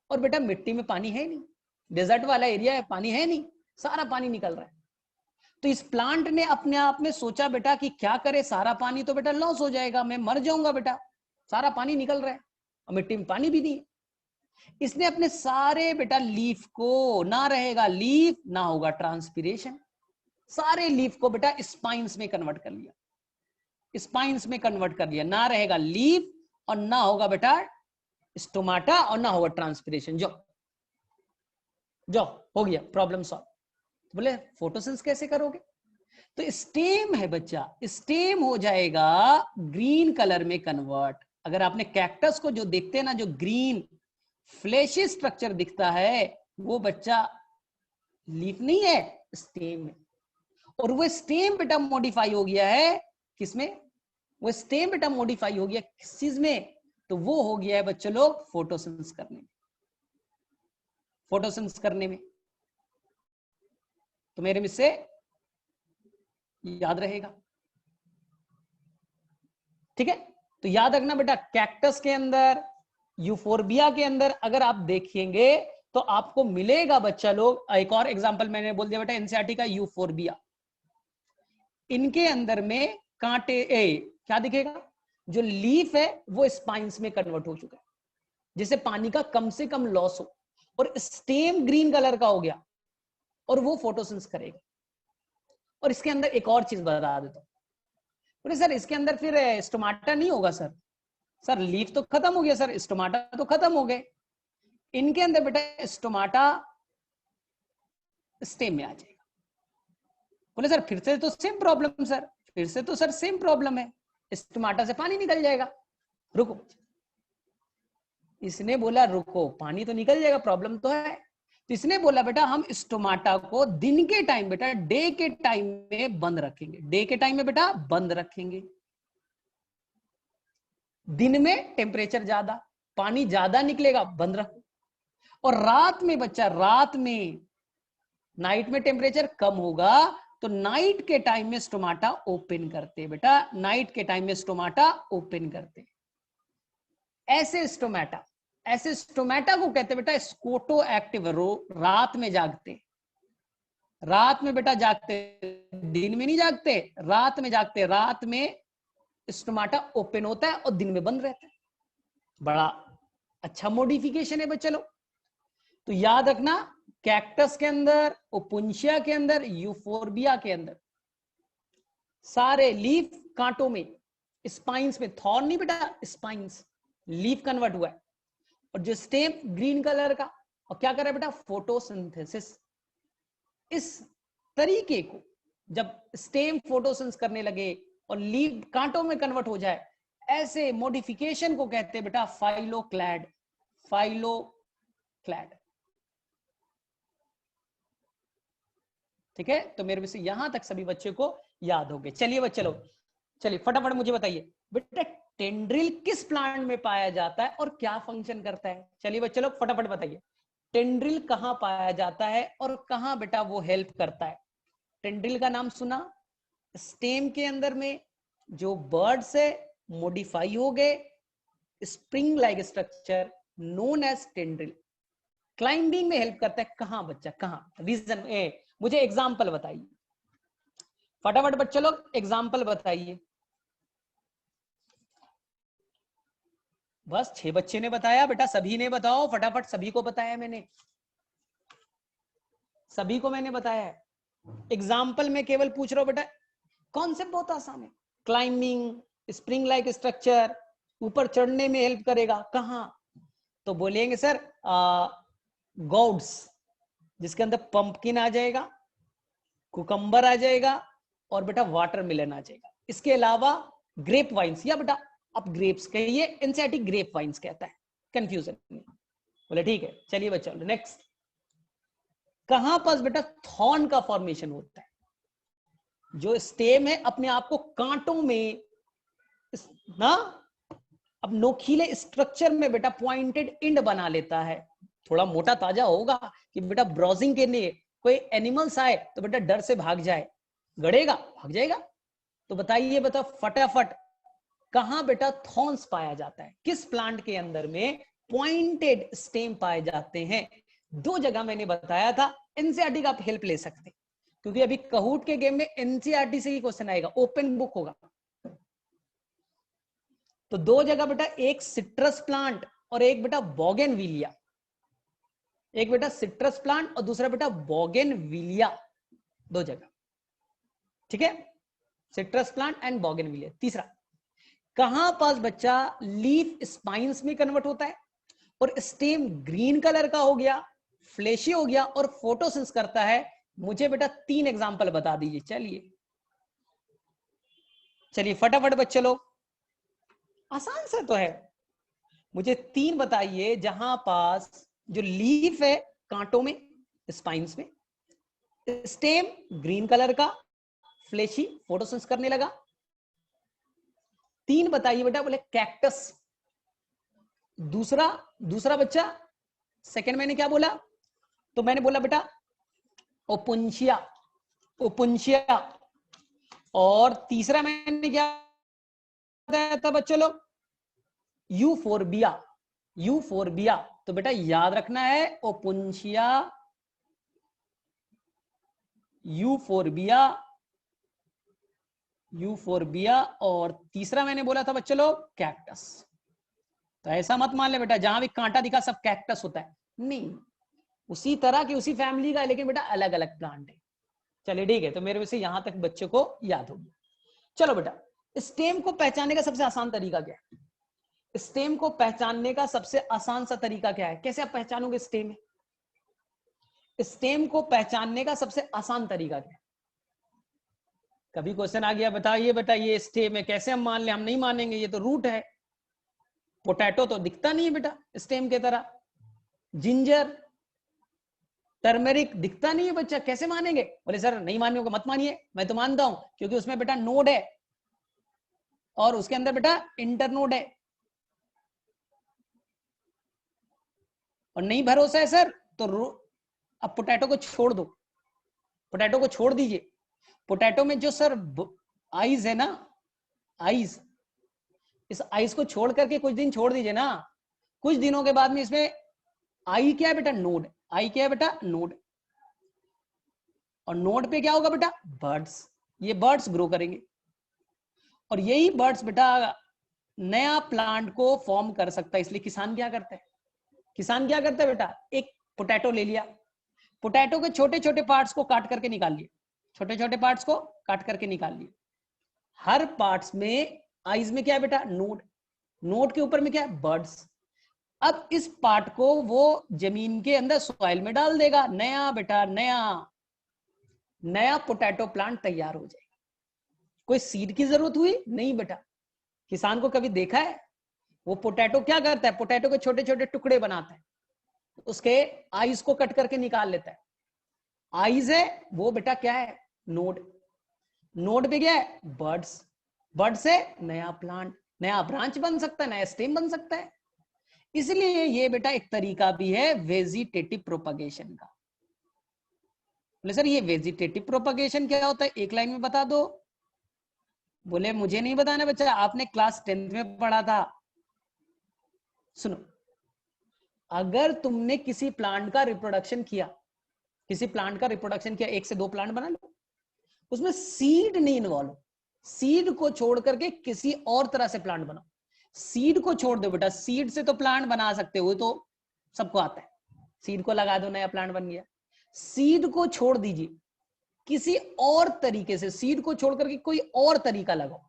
और बेटा मिट्टी में पानी है नहीं, डेजर्ट वाला एरिया है, पानी है नहीं, सारा पानी निकल रहा है। तो इस प्लांट ने अपने आप में सोचा बेटा कि क्या करे, सारा पानी तो बेटा लॉस हो जाएगा, मैं मर जाऊंगा बेटा, सारा पानी निकल रहा है और मिट्टी में पानी भी नहीं है। इसने अपने सारे बेटा लीफ को, ना रहेगा लीफ ना होगा ट्रांसपीरेशन, सारे लीफ को बेटा स्पाइन्स में कन्वर्ट कर लिया, स्पाइन्स में कन्वर्ट कर लिया, ना रहेगा लीफ और ना होगा बेटा स्टोमाटा और ना होगा ट्रांसपीरेशन। जो जो हो गया, प्रॉब्लम सॉल्व। तो बोले फोटोसिंथेसिस कैसे करोगे? तो स्टेम है बच्चा, स्टेम हो जाएगा ग्रीन कलर में कन्वर्ट। अगर आपने कैक्टस को जो देखते हैं ना, जो ग्रीन फ्लैशी स्ट्रक्चर दिखता है, वो बच्चा लीफ नहीं है, स्टेम है। और वो स्टेम बेटा मॉडिफाई हो गया है किसमें? वो स्टेम बेटा मॉडिफाई हो गया किस चीज में? तो वो हो गया है बच्चों लोग फोटोसिंथेसिस करने में, फोटोसिंथेसिस करने में। तो मेरे में से याद रहेगा, ठीक है। तो याद रखना बेटा, कैक्टस के अंदर, यूफोरबिया के अंदर अगर आप देखेंगे तो आपको मिलेगा बच्चा लोग, एक और एग्जांपल मैंने बोल दिया बेटा एनसीईआरटी का, यूफोरबिया। इनके अंदर में कांटे क्या दिखेगा? जो लीफ है वो स्पाइन्स में कन्वर्ट हो चुका है, जिससे पानी का कम से कम लॉस हो, और स्टेम ग्रीन कलर का हो गया, और वो फोटोसिंथेसिस करेगा। और इसके अंदर एक और चीज बता देता हूं, बोले सर इसके अंदर फिर स्टोमाटा नहीं होगा सर? सर लीफ तो खत्म हो गया सर, स्टोमाटा तो खत्म हो गए। इनके अंदर बेटा स्टोमाटा स्टेम में आ जाएगा। बोले सर फिर से तो सेम प्रॉब्लम सर, फिर से तो सर सेम प्रॉब्लम है, स्टोमाटा से पानी निकल जाएगा। रुको, इसने बोला रुको, पानी तो निकल जाएगा, प्रॉब्लम तो है। तो इसने बोला बेटा हम स्टोमाटा को दिन के टाइम बेटा, डे के टाइम में बंद रखेंगे, डे के टाइम में बेटा बंद रखेंगे। दिन में टेम्परेचर ज्यादा, पानी ज्यादा निकलेगा, बंद रखो। और रात में बच्चा, रात में नाइट में टेम्परेचर कम होगा, तो नाइट के टाइम में स्टोमाटा ओपन करते बेटा, नाइट के टाइम में स्टोमाटा ओपन करते। ऐसे स्टोमाटा, ऐसे स्टोमाटा को कहते बेटा स्कोटो एक्टिव, रात में जागते, रात में बेटा जागते, दिन में नहीं जागते, रात में जागते। रात में स्टोमाटा ओपन होता है और दिन में बंद रहता है। बड़ा अच्छा मॉडिफिकेशन है बच्चे लोग। तो याद रखना, कैक्टस के अंदर, ओपुंशिया के अंदर, यूफोरबिया के अंदर सारे लीफ कांटों में, स्पाइन्स में, थॉर्न नहीं बेटा, स्पाइन्स, लीफ कन्वर्ट हुआ है, और जो स्टेम ग्रीन कलर का, और क्या कर रहा है बेटा, फोटोसिंथेसिस। इस तरीके को जब स्टेम फोटोसिंथेसिस करने लगे और लीफ कांटों में कन्वर्ट हो जाए, ऐसे मॉडिफिकेशन को कहते हैं बेटा फाइलोक्लैड। फाइलोक्लैड, ठीक है। तो मेरे से यहां तक सभी बच्चे को याद हो गए। चलिए चलो, चलिए फटाफट मुझे बताइए बेटा, टेंड्रिल किस प्लांट में पाया जाता है और क्या फंक्शन करता है? चलिए बच्चे लोग फटाफट बताइए, टेंड्रिल कहां पाया जाता है और कहां बेटा वो हेल्प करता है? टेंड्रिल का नाम सुना, स्टेम के अंदर में जो बर्ड्स है मॉडिफाई हो गए, spring like structure known as tendril, climbing में हेल्प करता है। कहां बच्चा, कहां? रीजन ए, मुझे एग्जाम्पल बताइए फटाफट बच्चे लोग, एग्जाम्पल बताइए। बस 6 बच्चे ने बताया बेटा, सभी ने बताओ फटाफट, सभी को बताया मैंने, सभी को मैंने बताया है। एग्जाम्पल में केवल पूछ रहा हूं बेटा, कॉन्सेप्ट बहुत आसान है। क्लाइंबिंग, स्प्रिंग लाइक स्ट्रक्चर, ऊपर चढ़ने में हेल्प करेगा, कहां? तो बोलेंगे सर गॉड्स, जिसके अंदर पंपकिन आ जाएगा, कुकम्बर आ जाएगा, और बेटा वाटरमेलन आ जाएगा। इसके अलावा ग्रेप वाइन्स, या बेटा आप ग्रेप्स कहिए, एनसीईआरटी ग्रेप वाइन्स कहता है, कंफ्यूजन नहीं। बोले ठीक है, चलिए बच्चा नेक्स्ट। कहां पर बेटा थॉर्न का फॉर्मेशन होता है? जो स्टेम है अपने आप को कांटों में ना, अब नोखीले स्ट्रक्चर में बेटा पॉइंटेड इंड बना लेता है। थोड़ा मोटा ताजा होगा कि बेटा ब्राउजिंग के लिए कोई एनिमल्स आए तो बेटा डर से भाग जाए, गड़ेगा भाग जाएगा। तो बताइए बेटा फटाफट, कहां बेटा थॉर्न्स पाया जाता है? किस प्लांट के अंदर में पॉइंटेड स्टेम पाए जाते हैं? 2 जगह मैंने बताया था, एनसीईआरटी का आप हेल्प ले सकते हैं, क्योंकि अभी कहूट के गेम में एनसीईआरटी से ही क्वेश्चन आएगा, ओपन बुक होगा। तो 2 जगह बेटा, एक सिट्रस प्लांट और एक बेटा बोगेनविलिया। एक बेटा सिट्रस प्लांट और दूसरा बेटा बोगेनविलिया, 2 जगह, ठीक है। Citrus plant and bougainvillea. तीसरा, कहां पास बच्चा लीफ स्पाइन्स में कन्वर्ट होता है और स्टेम ग्रीन कलर का हो गया, फ्लेशी हो गया और फोटोसिंथेसिस करता है? मुझे बेटा 3 एग्जांपल बता दीजिए। चलिए चलिए फटाफट बच्चे लोग, आसान सा तो है, मुझे 3 बताइए जहां पास जो लीफ है कांटों में, स्पाइन्स में, स्टेम ग्रीन कलर का, फ्लेशी, फोटोसिंथेसिस करने लगा। 3 बताइए बेटा। बोले कैक्टस। दूसरा बच्चा, सेकंड मैंने क्या बोला? तो मैंने बोला बेटा ओपुंशिया, ओपुंशिया। और तीसरा मैंने क्या बताया था बच्चों लोग? Euphorbia, euphorbia. तो बेटा याद रखना है, ओपुंशिया, यूफोरबिया, यूफोरबिया, और तीसरा मैंने बोला था बच्चों लोग कैक्टस। तो ऐसा मत मान ले बेटा जहां भी कांटा दिखा सब कैक्टस होता है, नहीं, उसी तरह की उसी फैमिली का, लेकिन बेटा अलग अलग प्लांट है। चलिए ठीक है, तो मेरे से यहां तक बच्चे को याद होगी। चलो बेटा, स्टेम को पहचानने का सबसे आसान तरीका क्या है? स्टेम को पहचानने का सबसे आसान सा तरीका क्या है? कैसे आप पहचानोगे स्टेम? स्टेम को पहचानने का सबसे आसान तरीका क्या है? कभी क्वेश्चन आ गया, बताइए बेटा ये स्टेम है, कैसे हम मान ले? हम नहीं मानेंगे, ये तो रूट है। पोटैटो तो दिखता नहीं है बेटा स्टेम के तरह, जिंजर, टर्मेरिक दिखता नहीं है बच्चा, कैसे मानेंगे? बोले सर नहीं मानोगे, मत मानिए, मैं तो मानता हूं, क्योंकि उसमें बेटा नोड है और उसके अंदर बेटा इंटरनोड है। और नहीं भरोसा है सर तो अब पोटैटो को छोड़ दो, पोटैटो को छोड़ दीजिए। पोटैटो में जो सर आइज है ना, आइज, इस आइज को छोड़ करके कुछ दिन छोड़ दीजिए ना, कुछ दिनों के बाद में इसमें आई क्या है बेटा? नोड। आई क्या है बेटा? नोड। और नोड पे क्या होगा बेटा? बर्ड्स। ये बर्ड्स ग्रो करेंगे और यही बर्ड्स बेटा नया प्लांट को फॉर्म कर सकता है। इसलिए किसान क्या करता है? किसान क्या करता है बेटा? एक पोटैटो ले लिया, पोटैटो के छोटे छोटे पार्ट्स को काट करके निकाल लिए, छोटे छोटे पार्ट्स को काट करके निकाल लिए। हर पार्ट्स में आइज में क्या है बेटा? नोड। नोड के ऊपर में क्या है, बर्ड्स। अब इस पार्ट को वो जमीन के अंदर सॉइल में डाल देगा, नया बेटा नया पोटैटो प्लांट तैयार हो जाएगा। कोई सीड की जरूरत हुई नहीं बेटा। किसान को कभी देखा है, वो पोटैटो क्या करता है, पोटैटो के छोटे छोटे टुकड़े बनाता है, उसके आइज को कट करके निकाल लेता है। आइज है वो बेटा क्या है, नोड। नोड पे क्या है, बर्ड्स। बर्ड से नया प्लांट, नया ब्रांच बन सकता है, नया स्टेम बन सकता है। इसलिए ये बेटा एक तरीका भी है वेजिटेटिव प्रोपगेशन का। बोले सर ये वेजिटेटिव प्रोपगेशन क्या होता है, एक लाइन में बता दो। बोले मुझे नहीं बताना बच्चा, आपने क्लास 10th में पढ़ा था। सुनो, अगर तुमने किसी प्लांट का रिप्रोडक्शन किया, किसी प्लांट का रिप्रोडक्शन किया, 1 से 2 प्लांट बना लो, उसमें सीड नहीं इन्वॉल्व, सीड को छोड़ करके किसी और तरह से प्लांट बनाओ। सीड को छोड़ दो बेटा, सीड से तो प्लांट बना सकते हो, तो सबको आता है, सीड को लगा दो नया प्लांट बन गया। सीड को छोड़ दीजिए, किसी और तरीके से सीड को छोड़ करके कोई और तरीका लगाओ।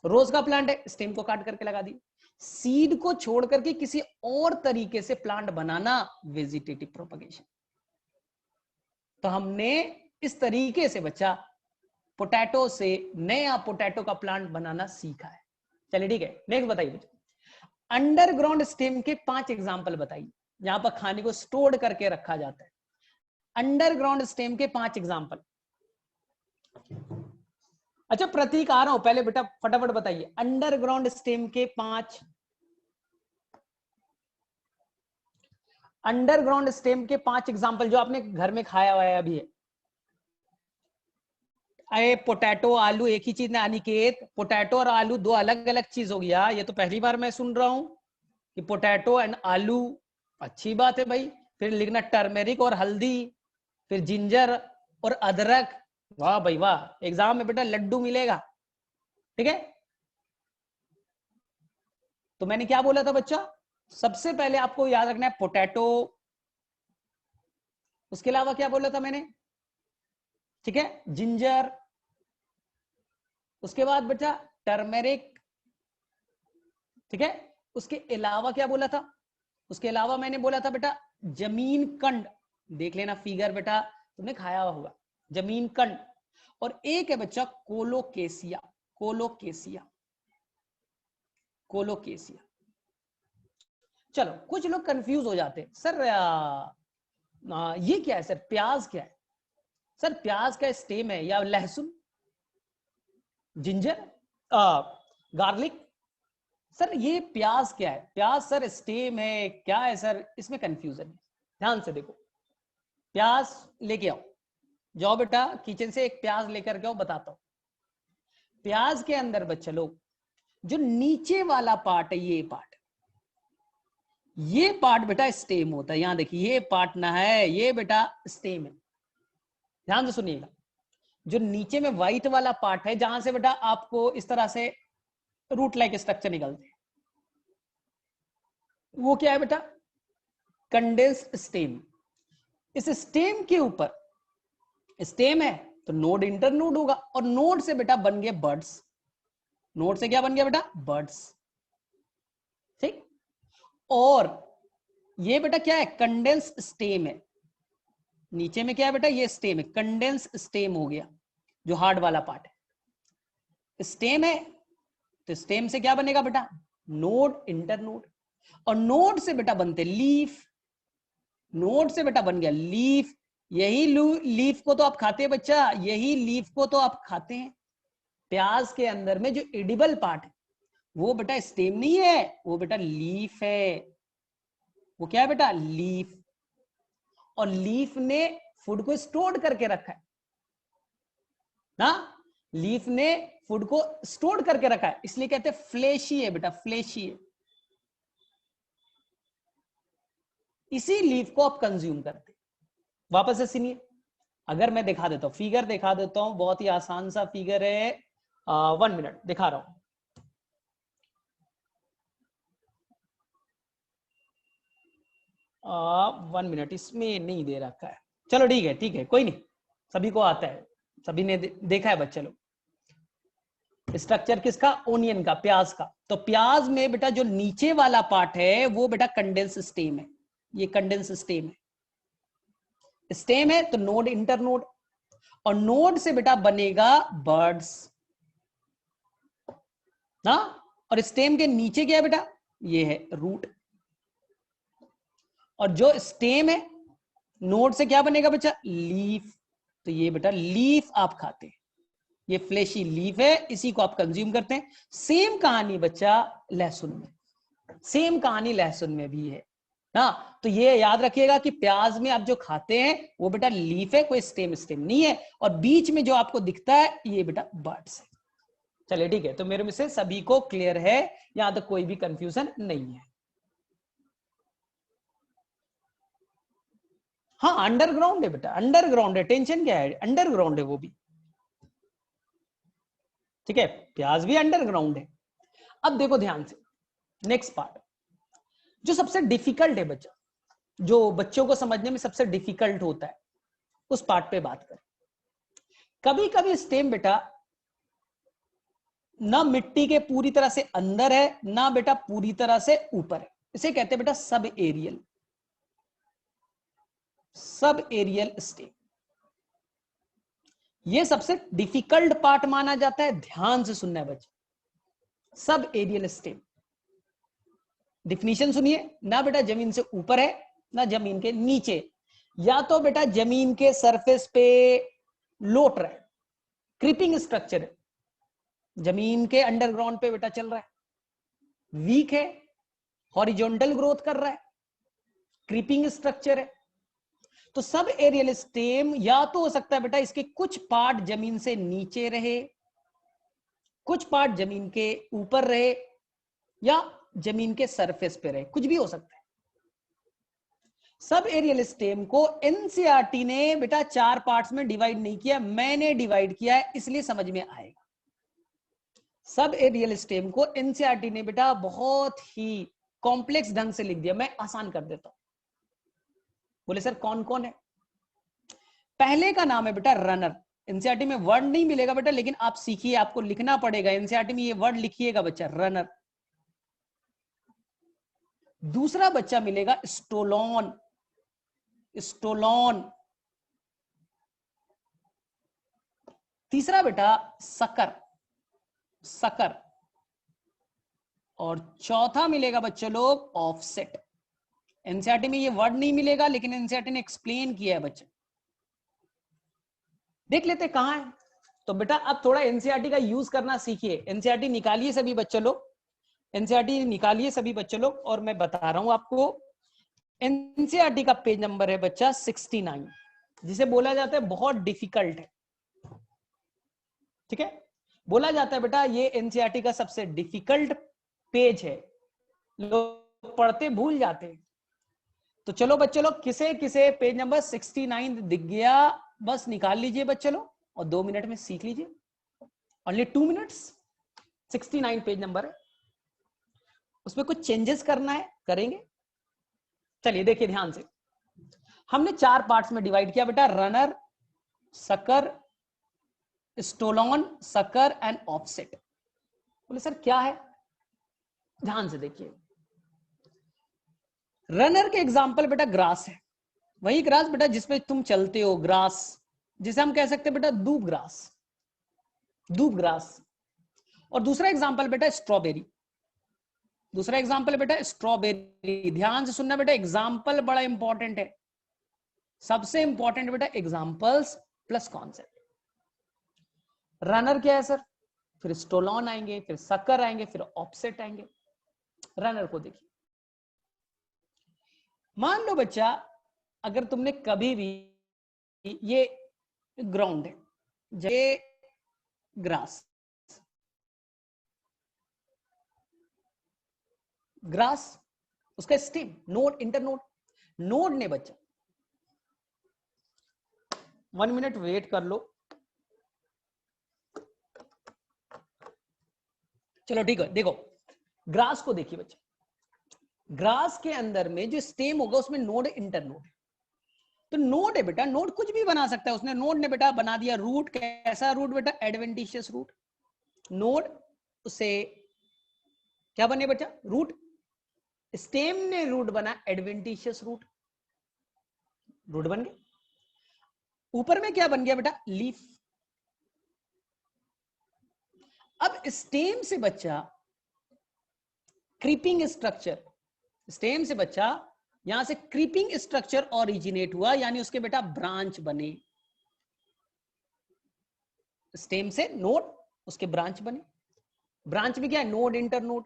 रोज का प्लांट है, स्टेम को काट करके लगा दी। सीड को छोड़ करके किसी और तरीके से प्लांट बनाना वेजिटेटिव प्रोपगेशन। तो हमने इस तरीके से बच्चा पोटैटो से नया पोटैटो का प्लांट बनाना सीखा है। चलिए ठीक है, नेक्स्ट बताइए बच्चा। अंडरग्राउंड स्टेम के 5 एग्जांपल बताइए, यहां पर खाने को स्टोर करके रखा जाता है। अंडरग्राउंड स्टेम के 5 एग्जांपल। अच्छा प्रतीक आ रहा हूं, पहले बेटा फटाफट बताइए अंडरग्राउंड स्टेम के 5, अंडरग्राउंड स्टेम के 5 एग्जांपल जो आपने घर में खाया हुआ है अभी है। अरे पोटैटो आलू एक ही चीज ना अनिकेत, पोटैटो और आलू दो अलग अलग चीज हो गया, ये तो पहली बार मैं सुन रहा हूं कि पोटैटो एंड आलू। अच्छी बात है भाई, फिर लिखना टर्मेरिक और हल्दी, फिर जिंजर और अदरक। वाह भाई वाह, एग्जाम में बेटा लड्डू मिलेगा। ठीक है, तो मैंने क्या बोला था बच्चा, सबसे पहले आपको याद रखना है पोटैटो, उसके अलावा क्या बोला था मैंने, ठीक है, जिंजर, उसके बाद बेटा टर्मेरिक, ठीक है, उसके अलावा क्या बोला था, उसके अलावा मैंने बोला था बेटा जमीन कंड, देख लेना फिगर बेटा तुमने खाया होगा, जमीन कंड। और एक है बच्चा कोलोकेसिया, कोलोकेसिया, कोलोकेसिया। चलो कुछ लोग कंफ्यूज हो जाते हैं, सर ये क्या है, सर प्याज क्या है, सर प्याज का स्टेम है या लहसुन, जिंजर, गार्लिक, सर ये प्याज क्या है, प्याज सर स्टेम है क्या है सर, इसमें कंफ्यूजन है। ध्यान से देखो, प्याज लेके आओ, जाओ बेटा किचन से एक प्याज लेकर के आओ, बताता हूं। प्याज के अंदर बच्चे लोग जो नीचे वाला पार्ट है, ये पार्ट बेटा स्टेम होता है। यहां देखिए ये पार्ट ना है, ये बेटा स्टेम है। ध्यान से सुनिएगा, जो नीचे में व्हाइट वाला पार्ट है, जहां से बेटा आपको इस तरह से रूट लाइक स्ट्रक्चर निकलते हैं, वो क्या है बेटा, कंडेंस्ड स्टेम। इस स्टेम के ऊपर, स्टेम है तो नोड इंटरनोड होगा, और नोड से बेटा बन गए बर्ड्स। नोड से क्या बन गया बेटा, बर्ड्स। ठीक, और ये बेटा क्या है, कंडेंस स्टेम है। नीचे में क्या है बेटा, ये स्टेम है, कंडेंस स्टेम हो गया, जो हार्ड वाला पार्ट है। स्टेम है तो स्टेम से क्या बनेगा बेटा, नोड इंटरनोड, और नोड से बेटा बनते लीफ, नोड से बेटा बन गया लीफ। यही लीफ को तो आप खाते हैं बच्चा, यही लीफ को तो आप खाते हैं। प्याज के अंदर में जो एडिबल पार्ट है वो बेटा स्टेम नहीं है, वो बेटा लीफ है। वो क्या है बेटा, लीफ। और लीफ ने फूड को स्टोर करके रखा है ना, लीफ ने फूड को स्टोर करके रखा है, इसलिए कहते हैं फ्लेशी है बेटा, फ्लेशी है। इसी लीफ को आप कंज्यूम करते। वापस से सुनिए, अगर मैं दिखा देता हूं, फिगर दिखा देता हूं, बहुत ही आसान सा फिगर है, 1 मिनट दिखा रहा हूं। वन मिनट, इसमें नहीं दे रखा है, चलो ठीक है कोई नहीं, सभी को आता है, सभी ने देखा है बच्चे लोग। स्ट्रक्चर किसका? ओनियन का, प्याज का। तो प्याज में बेटा जो नीचे वाला पार्ट है वो बेटा कंडेंस स्टेम है, ये कंडेंस स्टेम है। स्टेम है तो नोड, इंटरनोड, और नोड से बेटा बनेगा बर्ड्स ना। और स्टेम के नीचे क्या है बेटा? ये है रूट। और जो स्टेम है नोड से क्या बनेगा बच्चा? लीफ। तो ये बेटा लीफ आप खाते हैं, ये फ्लेशी लीफ है, इसी को आप कंज्यूम करते हैं। सेम कहानी बच्चा लहसुन में, सेम कहानी लहसुन में भी है ना। तो ये याद रखिएगा कि प्याज में आप जो खाते हैं वो बेटा लीफ है, कोई स्टेम स्टेम नहीं है। और बीच में जो आपको दिखता है ये बेटा बर्ड्स है। चलिए ठीक है, तो मेरे में से सभी को क्लियर है, यहां तक कोई भी कंफ्यूजन नहीं है। हाँ अंडरग्राउंड है बेटा, अंडरग्राउंड है, टेंशन क्या है, अंडरग्राउंड है वो भी। ठीक है, प्याज भी अंडरग्राउंड है। अब देखो ध्यान से, नेक्स्ट पार्ट जो सबसे डिफिकल्ट है बच्चा, जो बच्चों को समझने में सबसे डिफिकल्ट होता है, उस पार्ट पे बात करें। कभी कभी स्टेम बेटा ना मिट्टी के पूरी तरह से अंदर है, ना बेटा पूरी तरह से ऊपर है, इसे कहते हैं बेटा sub aerial, sub aerial stem. ये सबसे डिफिकल्ट पार्ट माना जाता है, ध्यान से सुनना है बच्चा। सब एरियल स्टेम, डिफिनीशन सुनिए ना बेटा, जमीन से ऊपर है ना जमीन के नीचे, या तो बेटा जमीन के सरफेस पे लोट रहा है, क्रीपिंग स्ट्रक्चर है, जमीन के अंडरग्राउंड पे बेटा चल रहा है, वीक है, हॉरिजॉन्टल ग्रोथ कर रहा है, क्रीपिंग स्ट्रक्चर है। तो सब एरियल स्टेम या तो हो सकता है बेटा इसके कुछ पार्ट जमीन से नीचे रहे, कुछ पार्ट जमीन के ऊपर रहे, या जमीन के सरफेस पे रहे, कुछ भी हो सकता है। सब एरियल स्टेम को एनसीईआरटी ने बेटा 4 पार्ट्स में डिवाइड नहीं किया, मैंने डिवाइड किया है, इसलिए समझ में आएगा। सब एरियल स्टेम को एनसीईआरटी ने बेटा बहुत ही कॉम्प्लेक्स ढंग से लिख दिया, मैं आसान कर देता हूं। बोले सर कौन कौन है? पहले का नाम है बेटा रनर। एनसीईआरटी में वर्ड नहीं मिलेगा बेटा, लेकिन आप सीखिए, आपको लिखना पड़ेगा, एनसीईआरटी में ये वर्ड लिखिएगा बच्चा, रनर। दूसरा बच्चा मिलेगा स्टोलॉन, स्टोलॉन। तीसरा बेटा सकर, सकर। और चौथा मिलेगा बच्चों लोग ऑफसेट। एनसीईआरटी में ये वर्ड नहीं मिलेगा, लेकिन एनसीईआरटी ने एक्सप्लेन किया है बच्चे। देख लेते कहां है। तो बेटा अब थोड़ा एनसीईआरटी का यूज करना सीखिए, एनसीईआरटी निकालिए सभी बच्चों लोग, एनसीईआरटी निकालिए सभी बच्चों लोग, और मैं बता रहा हूं आपको। एनसीईआरटी का पेज नंबर है बच्चा 69, जिसे बोला जाता है बहुत डिफिकल्ट है। ठीक है, बोला जाता है बेटा ये एनसीईआरटी का सबसे डिफिकल्ट पेज है, लोग पढ़ते भूल जाते हैं। तो चलो बच्चों लोग, किसे किसे पेज नंबर 69 दिख गया, बस निकाल लीजिए बच्चों लोग, और 2 मिनट में सीख लीजिए, ओनली 2 मिनट्स। 69 पेज नंबर है, उसमें कुछ चेंजेस करना है, करेंगे। चलिए देखिए ध्यान से, हमने 4 पार्ट्स में डिवाइड किया बेटा, runner, sucker, stolon, sucker and offset. बोले सर क्या है? ध्यान से देखिए, रनर के एग्जाम्पल बेटा ग्रास है, वही ग्रास बेटा जिसपे तुम चलते हो, ग्रास, जिसे हम कह सकते हैं बेटा दूब ग्रास, दूब ग्रास। और दूसरा एग्जाम्पल बेटा स्ट्रॉबेरी, दूसरा एग्जाम्पल बेटा स्ट्रॉबेरी। ध्यान से सुनना बेटा, एग्जाम्पल बड़ा इंपॉर्टेंट है, सबसे इंपॉर्टेंट बेटा एग्जाम्पल्स प्लस कॉन्सेप्ट। रनर क्या है सर? फिर स्टोलॉन आएंगे, फिर सकर आएंगे, फिर ऑफसेट आएंगे। रनर को देखिए, मान लो बच्चा अगर तुमने कभी भी, ये ग्राउंड है, ये ग्रास, ग्रास, उसका स्टेम, नोड, इंटरनोड। नोड ने बच्चा 1 मिनट वेट कर लो, चलो ठीक है। देखो ग्रास को देखिए बच्चा, ग्रास के अंदर में जो स्टेम होगा उसमें नोड, इंटरनोड। तो नोड है बेटा, नोड कुछ भी बना सकता है, उसने नोड ने बेटा बना दिया रूट। कैसा रूट बेटा? Adventitious root. नोड उसे क्या बने बेटा, रूट। स्टेम ने रूट बना, एडवेंटिशियस रूट, रूट बन गया। ऊपर में क्या बन गया बेटा, लीफ। अब स्टेम से बच्चा क्रीपिंग स्ट्रक्चर, स्टेम से बच्चा यहां से क्रीपिंग स्ट्रक्चर ओरिजिनेट हुआ, यानी उसके बेटा ब्रांच बने। स्टेम से नोड, उसके ब्रांच बने। ब्रांच भी क्या है, नोड इंटर नोड।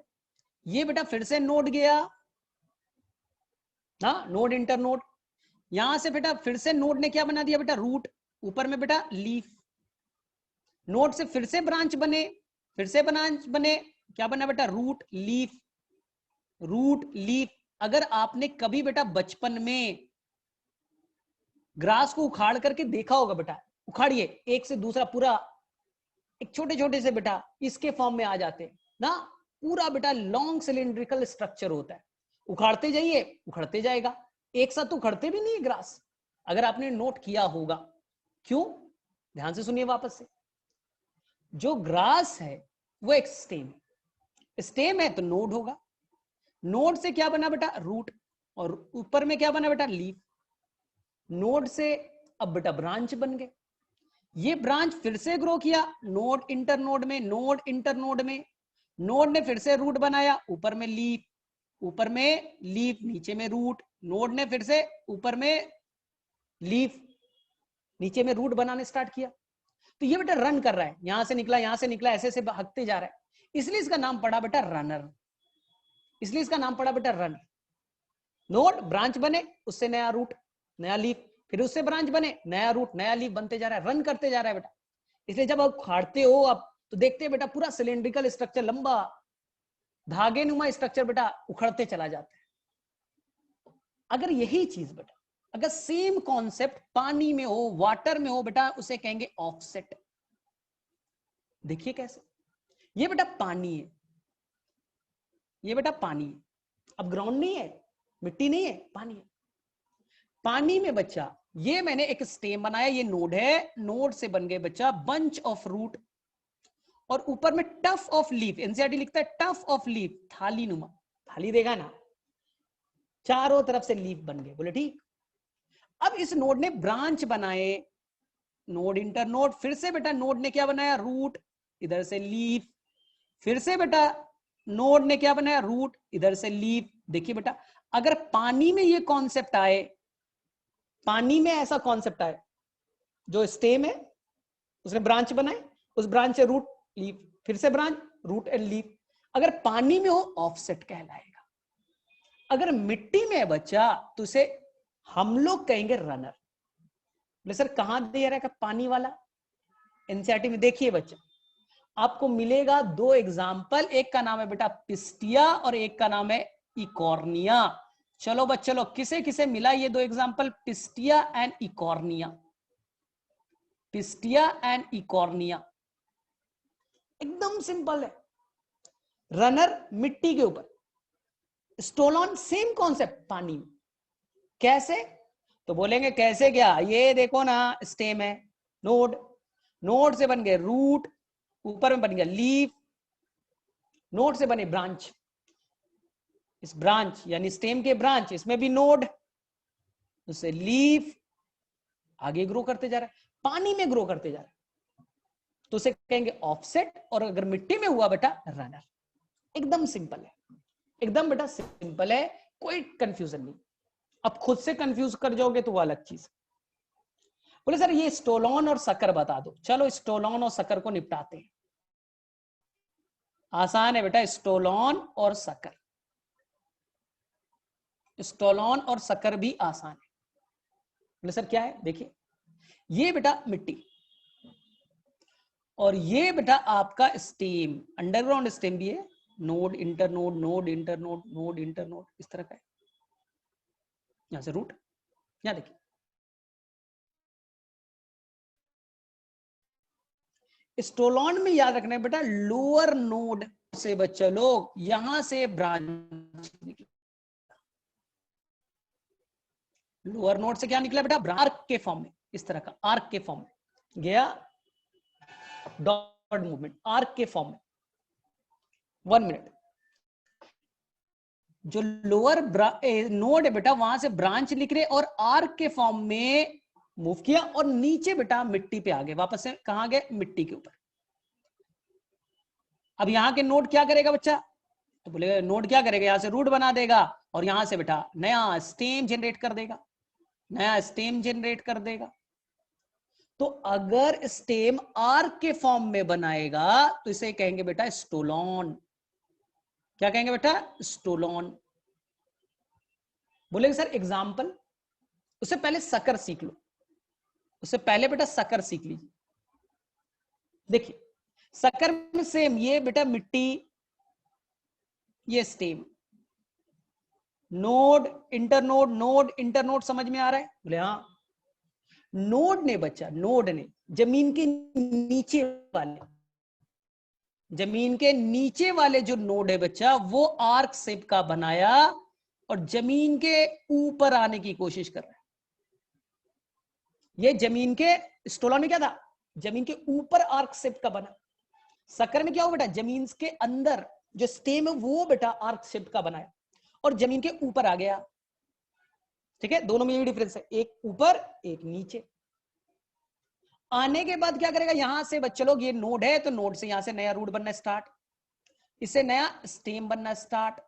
ये बेटा फिर से नोड गया ना, नोड इंटर नोड। यहां से बेटा फिर से नोड ने क्या बना दिया बेटा, रूट। ऊपर में बेटा लीफ। नोड से फिर से ब्रांच बने, फिर से ब्रांच बने, क्या बना बेटा, रूट लीफ, रूट लीफ। अगर आपने कभी बेटा बचपन में ग्रास को उखाड़ करके देखा होगा बेटा, उखाड़िए एक से दूसरा पूरा, एक छोटे छोटे से बेटा इसके फॉर्म में आ जाते हैं ना, पूरा बेटा लॉन्ग सिलिंड्रिकल स्ट्रक्चर होता है। उखाड़ते जाइए उखड़ते जाएगा, एक साथ तो उखड़ते भी नहीं है ग्रास, अगर आपने नोट किया होगा। क्यों, ध्यान से सुनिए वापस से। जो ग्रास है वो एक स्टेम है, स्टेम है तो नोड होगा, नोड से क्या बना बेटा, रूट, और ऊपर में क्या बना बेटा, लीफ। नोड से अब बेटा ब्रांच बन गए, ये ब्रांच फिर से ग्रो किया, नोड इंटर नोड में, नोड इंटर नोड में। नोड ने फिर से रूट बनाया, ऊपर में लीफ, ऊपर में लीफ, नीचे में रूट। नोड ने फिर से ऊपर में लीफ, नीचे में रूट बनाने स्टार्ट किया। तो ये बेटा रन कर रहा है, यहां से निकला यहां से निकला, ऐसे ऐसे भागते जा रहा है, इसलिए इसका नाम पड़ा बेटा रनर, इसलिए इसका नाम पड़ा बेटा रनर। नोड ब्रांच बने, उससे नया रूट, नया लीफ, फिर उससे ब्रांच बने, नया रूट, नया लीफ बनते जा रहा है, रन करते जा रहा है बेटा। इसलिए जब आप खाड़ते हो आप तो देखते हैं बेटा पूरा सिलेंड्रिकल स्ट्रक्चर, लंबा धागे नुमा स्ट्रक्चर बेटा उखड़ते चला जाता है। अगर यही चीज बेटा, अगर सेम कॉन्सेप्ट पानी में हो, वाटर में हो बेटा, उसे कहेंगे ऑफसेट। देखिए कैसे, ये बेटा पानी है, ये बेटा पानी है, अब ग्राउंड नहीं है, मिट्टी नहीं है, पानी है। पानी में बच्चा ये मैंने एक स्टेम बनाया, ये नोड है, नोड से बन गए बच्चा बंच ऑफ रूट, और ऊपर में टफ ऑफ लीफ। एनसीईआरटी लिखता है टफ ऑफ लीफ, थाली नुमा, थाली देगा ना, चारों तरफ से लीफ बन गए, बोले ठीक। अब इस नोड ने ब्रांच बनाए, नोड इंटर नोड, फिर से बेटा नोड ने क्या बनाया, रूट, इधर से लीफ, फिर से बेटा नोड ने क्या बनाया, रूट, इधर से लीफ। देखिए बेटा अगर पानी में ये कॉन्सेप्ट आए, पानी में ऐसा कॉन्सेप्ट आए, जो स्टेम है उसने ब्रांच बनाए, उस ब्रांच से रूट लीफ, फिर से ब्रांच रूट एंड लीफ, अगर पानी में हो ऑफसेट कहलाएगा। अगर मिट्टी में है बच्चा तो उसे हम लोग कहेंगे रनर। बोले सर कहां दे रहा है पानी वाला, एनसीईआरटी में देखिए बच्चा, आपको मिलेगा दो एग्जाम्पल, एक का नाम है बेटा पिस्टिया और एक का नाम है इकॉर्निया। चलो बच्चे लोग किसे किसे मिला ये दो example, pistia and Eichhornia, pistia and Eichhornia. एकदम सिंपल है, रनर मिट्टी के ऊपर, स्टोलॉन सेम कॉन्सेप्ट पानी में। कैसे, तो बोलेंगे कैसे क्या, ये देखो ना स्टेम है, नोड, नोड से बन गए रूट, ऊपर में बन गया लीफ, नोड से बने ब्रांच, इस ब्रांच यानी स्टेम के ब्रांच, इसमें भी नोड, उससे लीफ, आगे ग्रो करते जा रहा है, पानी में ग्रो करते जा रहा है, तो उसे कहेंगे ऑफसेट। और अगर मिट्टी में हुआ बेटा रनर। एकदम सिंपल है, एकदम बेटा सिंपल है, कोई कंफ्यूजन नहीं। अब खुद से कंफ्यूज कर जाओगे तो वो अलग चीज। बोले सर ये स्टोलॉन और शक्कर बता दो, चलो स्टोलॉन और शक्कर को निपटाते हैं। आसान है बेटा, स्टोलॉन और शक्कर, स्टोलॉन और शक्कर भी आसान है। बोले सर क्या है, देखिए ये बेटा मिट्टी, और ये बेटा आपका स्टेम, अंडरग्राउंड स्टेम भी है, node inter node, node inter node, node inter node, इस तरह का है। यहां से रूट, यहां देखिए स्टोलॉन में याद रखना है बेटा, लोअर नोड से बच्चा लोग यहां से ब्रांच निकला, लोअर नोड से क्या निकला बेटा, आर्क के फॉर्म में, इस तरह का आर्क के फॉर्म में गया, मूवमेंट आर्क के फॉर्म में। 1 मिनट। जो लोअर नोड है बेटा वहां से ब्रांच लिख रहे और आर्क के फॉर्म में मूव किया और नीचे बेटा मिट्टी पे आ गए, वापस से कहां गए, मिट्टी के ऊपर। अब यहां के नोड क्या करेगा बच्चा, तो बोलेगा नोड क्या करेगा, यहां से रूट बना देगा और यहां से बेटा नया स्टेम जनरेट कर देगा, नया स्टेम जनरेट कर देगा। तो अगर स्टेम आर्क के फॉर्म में बनाएगा तो इसे कहेंगे बेटा स्टोलॉन। क्या कहेंगे बेटा, स्टोलॉन। बोलेंगे सर एग्जाम्पल, उससे पहले सकर सीख लो, उससे पहले बेटा सकर सीख लीजिए। देखिए सकर में सेम, ये बेटा मिट्टी, ये stem, node internode, node internode, समझ में आ रहा है, बोले हाँ। नोड ने बच्चा, नोड ने जमीन के नीचे वाले, जमीन के नीचे वाले जो नोड है बच्चा वो आर्क शेप का बनाया और जमीन के ऊपर आने की कोशिश कर रहा है। ये जमीन के, स्टोलॉन में क्या था, जमीन के ऊपर आर्क शेप का बना। सकर में क्या हो बेटा, जमीन के अंदर जो स्टेम है वो बेटा आर्क शेप का बनाया और जमीन के ऊपर आ गया। ठीक है, दोनों में ये डिफरेंस है, एक ऊपर एक नीचे। आने के बाद क्या करेगा, यहां से बच्चे लोग, ये नोड है तो नोड से यहां से नया रूट बनना स्टार्ट, इससे नया स्टेम बनना स्टार्ट।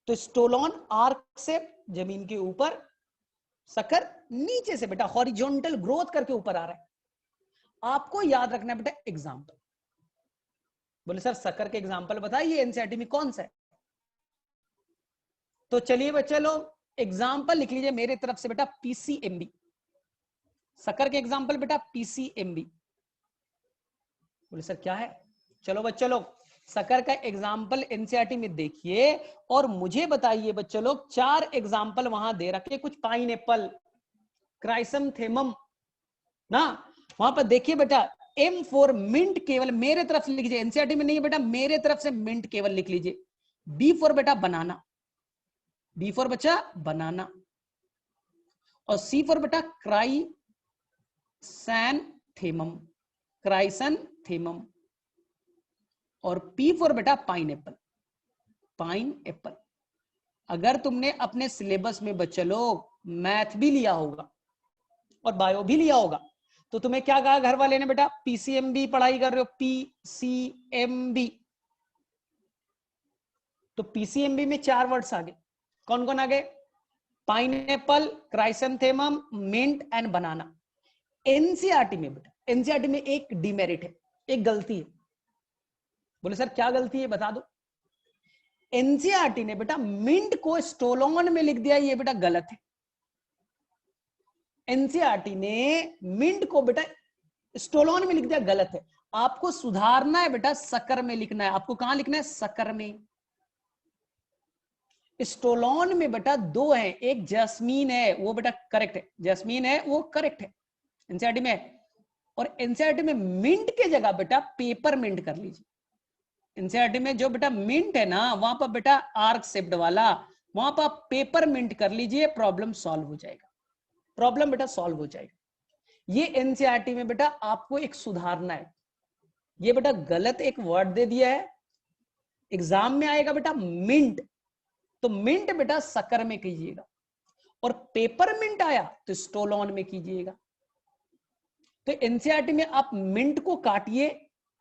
तो स्टोलॉन आर्क से जमीन के ऊपर, सकर नीचे से बेटा हॉरिजॉन्टल ग्रोथ करके ऊपर आ रहा है। आपको याद रखना है बेटा एग्जांपल। बोले सर सकर के एग्जांपल बताइए, एनसीईआरटी में कौन सा है। तो चलिए बच्चे लोग एग्जांपल लिख लीजिए मेरे तरफ से बेटा, पीसीएमबी। सकर के एग्जांपल बेटा पीसीएमबी। बोले सर क्या है, चलो बच्चे लोग सकर का एग्जाम्पल एनसीईआरटी में देखिए और मुझे बताइए बच्चे लोग, 4 एग्जाम्पल वहां दे रखे, कुछ पाइनएप्पल, क्राइसैंथेमम ना, वहां पर देखिए बेटा एम फॉर मिंट केवल मेरे तरफ से लिख लीजिए, एनसीईआरटी में नहीं है बेटा, मेरे तरफ से मिंट केवल लिख लीजिए। बी फॉर बेटा बनाना, बी फॉर बच्चा बनाना, और सी फॉर बेटा क्राइसैंथेमम, क्राइसैंथेमम, और पी फॉर बेटा पाइनएप्पल, पाइनएप्पल। अगर तुमने अपने सिलेबस में बच्चे लोग मैथ भी लिया होगा और बायो भी लिया होगा तो तुम्हें क्या कहा घर वाले ने बेटा, पीसीएमबी पढ़ाई कर रहे हो, पीसीएमबी। तो पीसीएमबी में 4 वर्ड्स आ गए, कौन कौन आ गए, pineapple, chrysanthemum, mint and banana. NCERT में बेटा, एनसीईआरटी में एक डिमेरिट है, एक गलती है। बोले सर क्या गलती है बता दो। एनसीईआरटी ने बेटा मिंट को स्टोलॉन में लिख दिया, ये बेटा गलत है। एनसीईआरटी ने मिंट को बेटा स्टोलॉन में लिख दिया, गलत है। आपको सुधारना है बेटा, सकर में लिखना है। आपको कहां लिखना है, सकर में। स्टोलॉन में बेटा 2 है, एक जैस्मीन है वो बेटा करेक्ट है, जैस्मीन है वो करेक्ट है एनसीईआरटी में। और एनसीईआरटी में मिंट के जगह बेटा पेपर मिंट कर लीजिए। एनसीईआरटी में जो बेटा मिंट है ना, वहां पर बेटा आर्क शेप्ड वाला, वहां पर पेपर मिंट कर लीजिए, प्रॉब्लम सॉल्व हो जाएगा, प्रॉब्लम बेटा सॉल्व हो जाएगा। ये एनसीईआरटी में बेटा आपको एक सुधारना है, ये बेटा गलत एक वर्ड दे दिया है। एग्जाम में आएगा बेटा मिंट, तो मिंट बेटा सकर में कीजिएगा, और पेपर मिंट आया तो स्टोलॉन में कीजिएगा। तो एनसीईआरटी में आप मिंट को काटिए,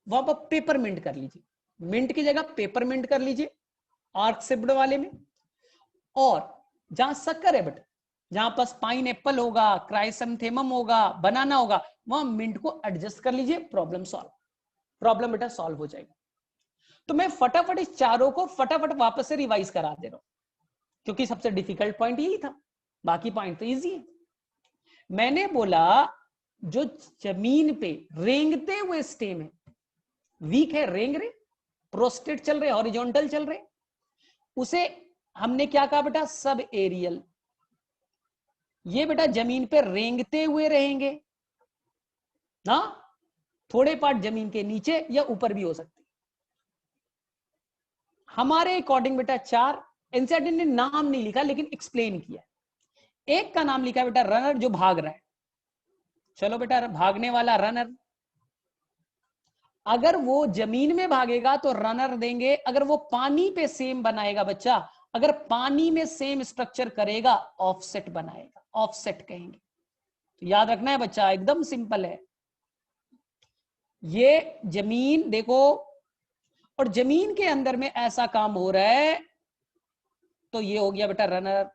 वहां पर पेपर मिंट कर लीजिए, मिंट की जगह पेपर मिंट कर लीजिए आर्क शेप्ड वाले में। और जहां सकर है बेटा, जहां पास पाइनएप्पल होगा, क्राइसैंथेमम होगा, बनाना होगा, वहां मिंट को एडजस्ट कर लीजिए, प्रॉब्लम सॉल्व, प्रॉब्लम बेटा सॉल्व हो जाएगा। तो मैं फटाफट इस चारों को फटाफट वापस से रिवाइज करा दे रहा हूं, क्योंकि सबसे डिफिकल्ट पॉइंट यही था, बाकी पॉइंट तो इजी है। मैंने बोला जो जमीन पे रेंगते हुए स्टेम है, वीक है, रेंग रहे, प्रोस्टेट चल रहे, हॉरिजॉन्टल चल रहे, उसे हमने क्या कहा बेटा, सब एरियल। ये बेटा जमीन पे रेंगते हुए रहेंगे ना, थोड़े पार्ट जमीन के नीचे या ऊपर भी हो सकते। हमारे अकॉर्डिंग बेटा 4, एनसीईआरटी ने नाम नहीं लिखा लेकिन एक्सप्लेन किया। एक का नाम लिखा है बेटा रनर, जो भाग रहा है, चलो बेटा भागने वाला रनर। अगर वो जमीन में भागेगा तो रनर देंगे, अगर वो पानी पे सेम बनाएगा बच्चा, अगर पानी में सेम स्ट्रक्चर करेगा ऑफसेट बनाएगा, ऑफसेट कहेंगे। तो याद रखना है बच्चा, एकदम सिंपल है। ये जमीन देखो, और जमीन के अंदर में ऐसा काम हो रहा है, तो ये हो गया बेटा रनर।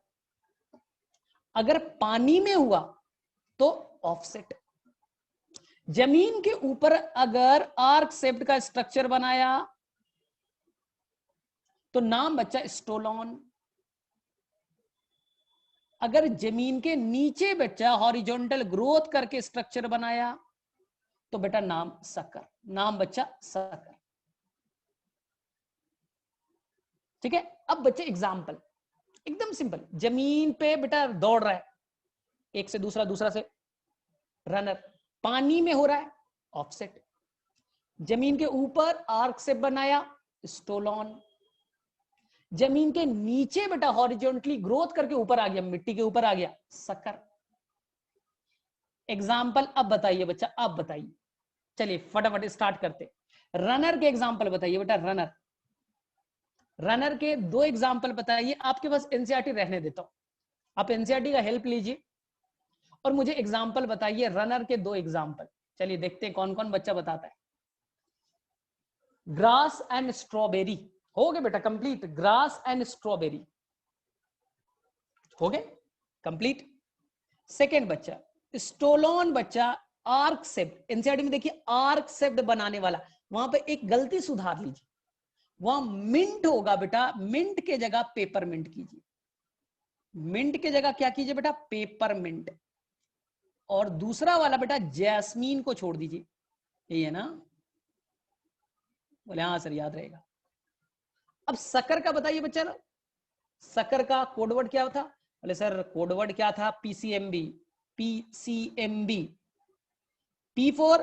अगर पानी में हुआ तो ऑफसेट। जमीन के ऊपर अगर आर्क शेप्ड का स्ट्रक्चर बनाया तो नाम बच्चा स्टोलॉन। अगर जमीन के नीचे बच्चा हॉरिजॉन्टल ग्रोथ करके स्ट्रक्चर बनाया तो बेटा नाम सकर, नाम बच्चा सकर। ठीक है। अब बच्चे एग्जाम्पल एकदम सिंपल, जमीन पे बेटा दौड़ रहा है, एक से दूसरा, दूसरा से रनर, पानी में हो रहा है ऑफसेट, जमीन के ऊपर आर्क शेप बनाया स्टोलॉन, जमीन के नीचे बेटा हॉरिजॉन्टली ग्रोथ करके ऊपर आ गया, मिट्टी के ऊपर आ गया सकर। एग्जाम्पल अब बताइए बच्चा, अब बताइए, चलिए फटाफट स्टार्ट करते। रनर के एग्जाम्पल बताइए बेटा, रनर, रनर के दो एग्जाम्पल बताइए। आपके पास एनसीईआरटी रहने देता हूं, आप एनसीईआरटी का हेल्प लीजिए और मुझे एग्जाम्पल बताइए रनर के दो एग्जाम्पल। चलिए देखते हैं कौन कौन बच्चा बताता है। ग्रास एंड स्ट्रॉबेरी हो गए बेटा कंप्लीट, ग्रास एंड स्ट्रॉबेरी हो गए कंप्लीट। सेकेंड बच्चा स्टोलॉन बच्चा आर्क शेप्ड, एनसीईआरटी में देखिए आर्क शेप्ड बनाने वाला, वहां पे एक गलती सुधार लीजिए, वहां मिंट होगा बेटा, मिंट के जगह पेपर मिंट कीजिए, मिंट के जगह क्या कीजिए बेटा पेपर मिंट। और दूसरा वाला बेटा जैस्मीन को छोड़ दीजिए, यही है ना, बोले हाँ सर याद रहेगा। अब सकर का बताइए बच्चा ना, सकर का कोडवर्ड क्या था, बोले सर कोडवर्ड क्या था PCMB, PCMB, P for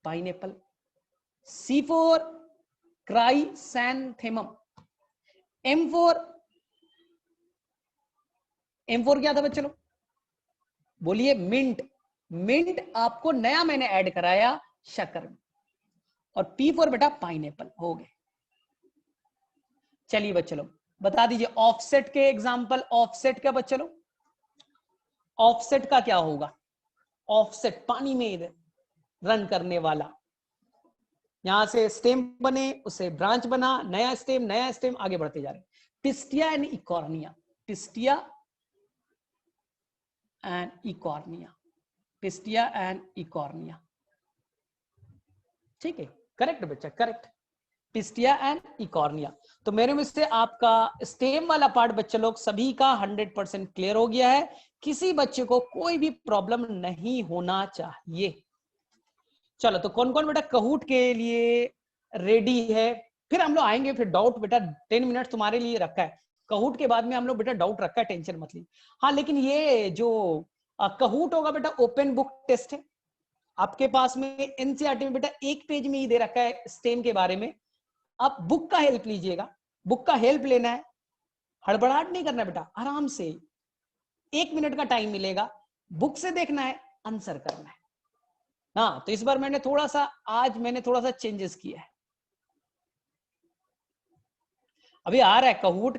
pineapple, C for chrysanthemum, M for क्या था बच्चे लोग, बोलिए मिंट, मिंट आपको नया मैंने ऐड कराया शक्कर में, और पी फॉर बेटा पाइनएप्पल हो गए। चलिए बच्चे लोग बता दीजिए ऑफसेट के एग्जांपल, ऑफसेट का बच्चे लोग, ऑफसेट का क्या होगा, ऑफसेट पानी में रन करने वाला, यहां से स्टेम बने, उससे ब्रांच बना, नया स्टेम आगे बढ़ते जा रहे। Pistia and Eichhornia, pistia and Eichhornia, pistia and Eichhornia, ठीक है करेक्ट बच्चा करेक्ट, पिस्टिया एंड इकॉर्निया। तो मेरे में से आपका स्टेम वाला पार्ट बच्चे लोग सभी का 100% क्लियर हो गया है, किसी बच्चे को कोई भी प्रॉब्लम नहीं होना चाहिए। चलो तो कौन कौन बेटा कहूट के लिए रेडी है, फिर हम लोग आएंगे, फिर डाउट बेटा 10 मिनट तुम्हारे लिए रखा है, कहूट के बाद में हम लोग बेटा डाउट रखा है, टेंशन मत ली। हाँ लेकिन ये जो कहूट होगा बेटा ओपन बुक टेस्ट है, आपके पास में एनसीईआरटी में बेटा एक पेज में ही दे रखा है स्टेम के बारे में, आप बुक का हेल्प लीजिएगा, बुक का हेल्प लेना है, हड़बड़ाहट नहीं करना बेटा, आराम से 1 मिनट का टाइम मिलेगा, बुक से देखना है, आंसर करना है। हाँ तो इस बार मैंने थोड़ा सा, आज मैंने थोड़ा सा चेंजेस किया है, अभी आ रहा है कहूट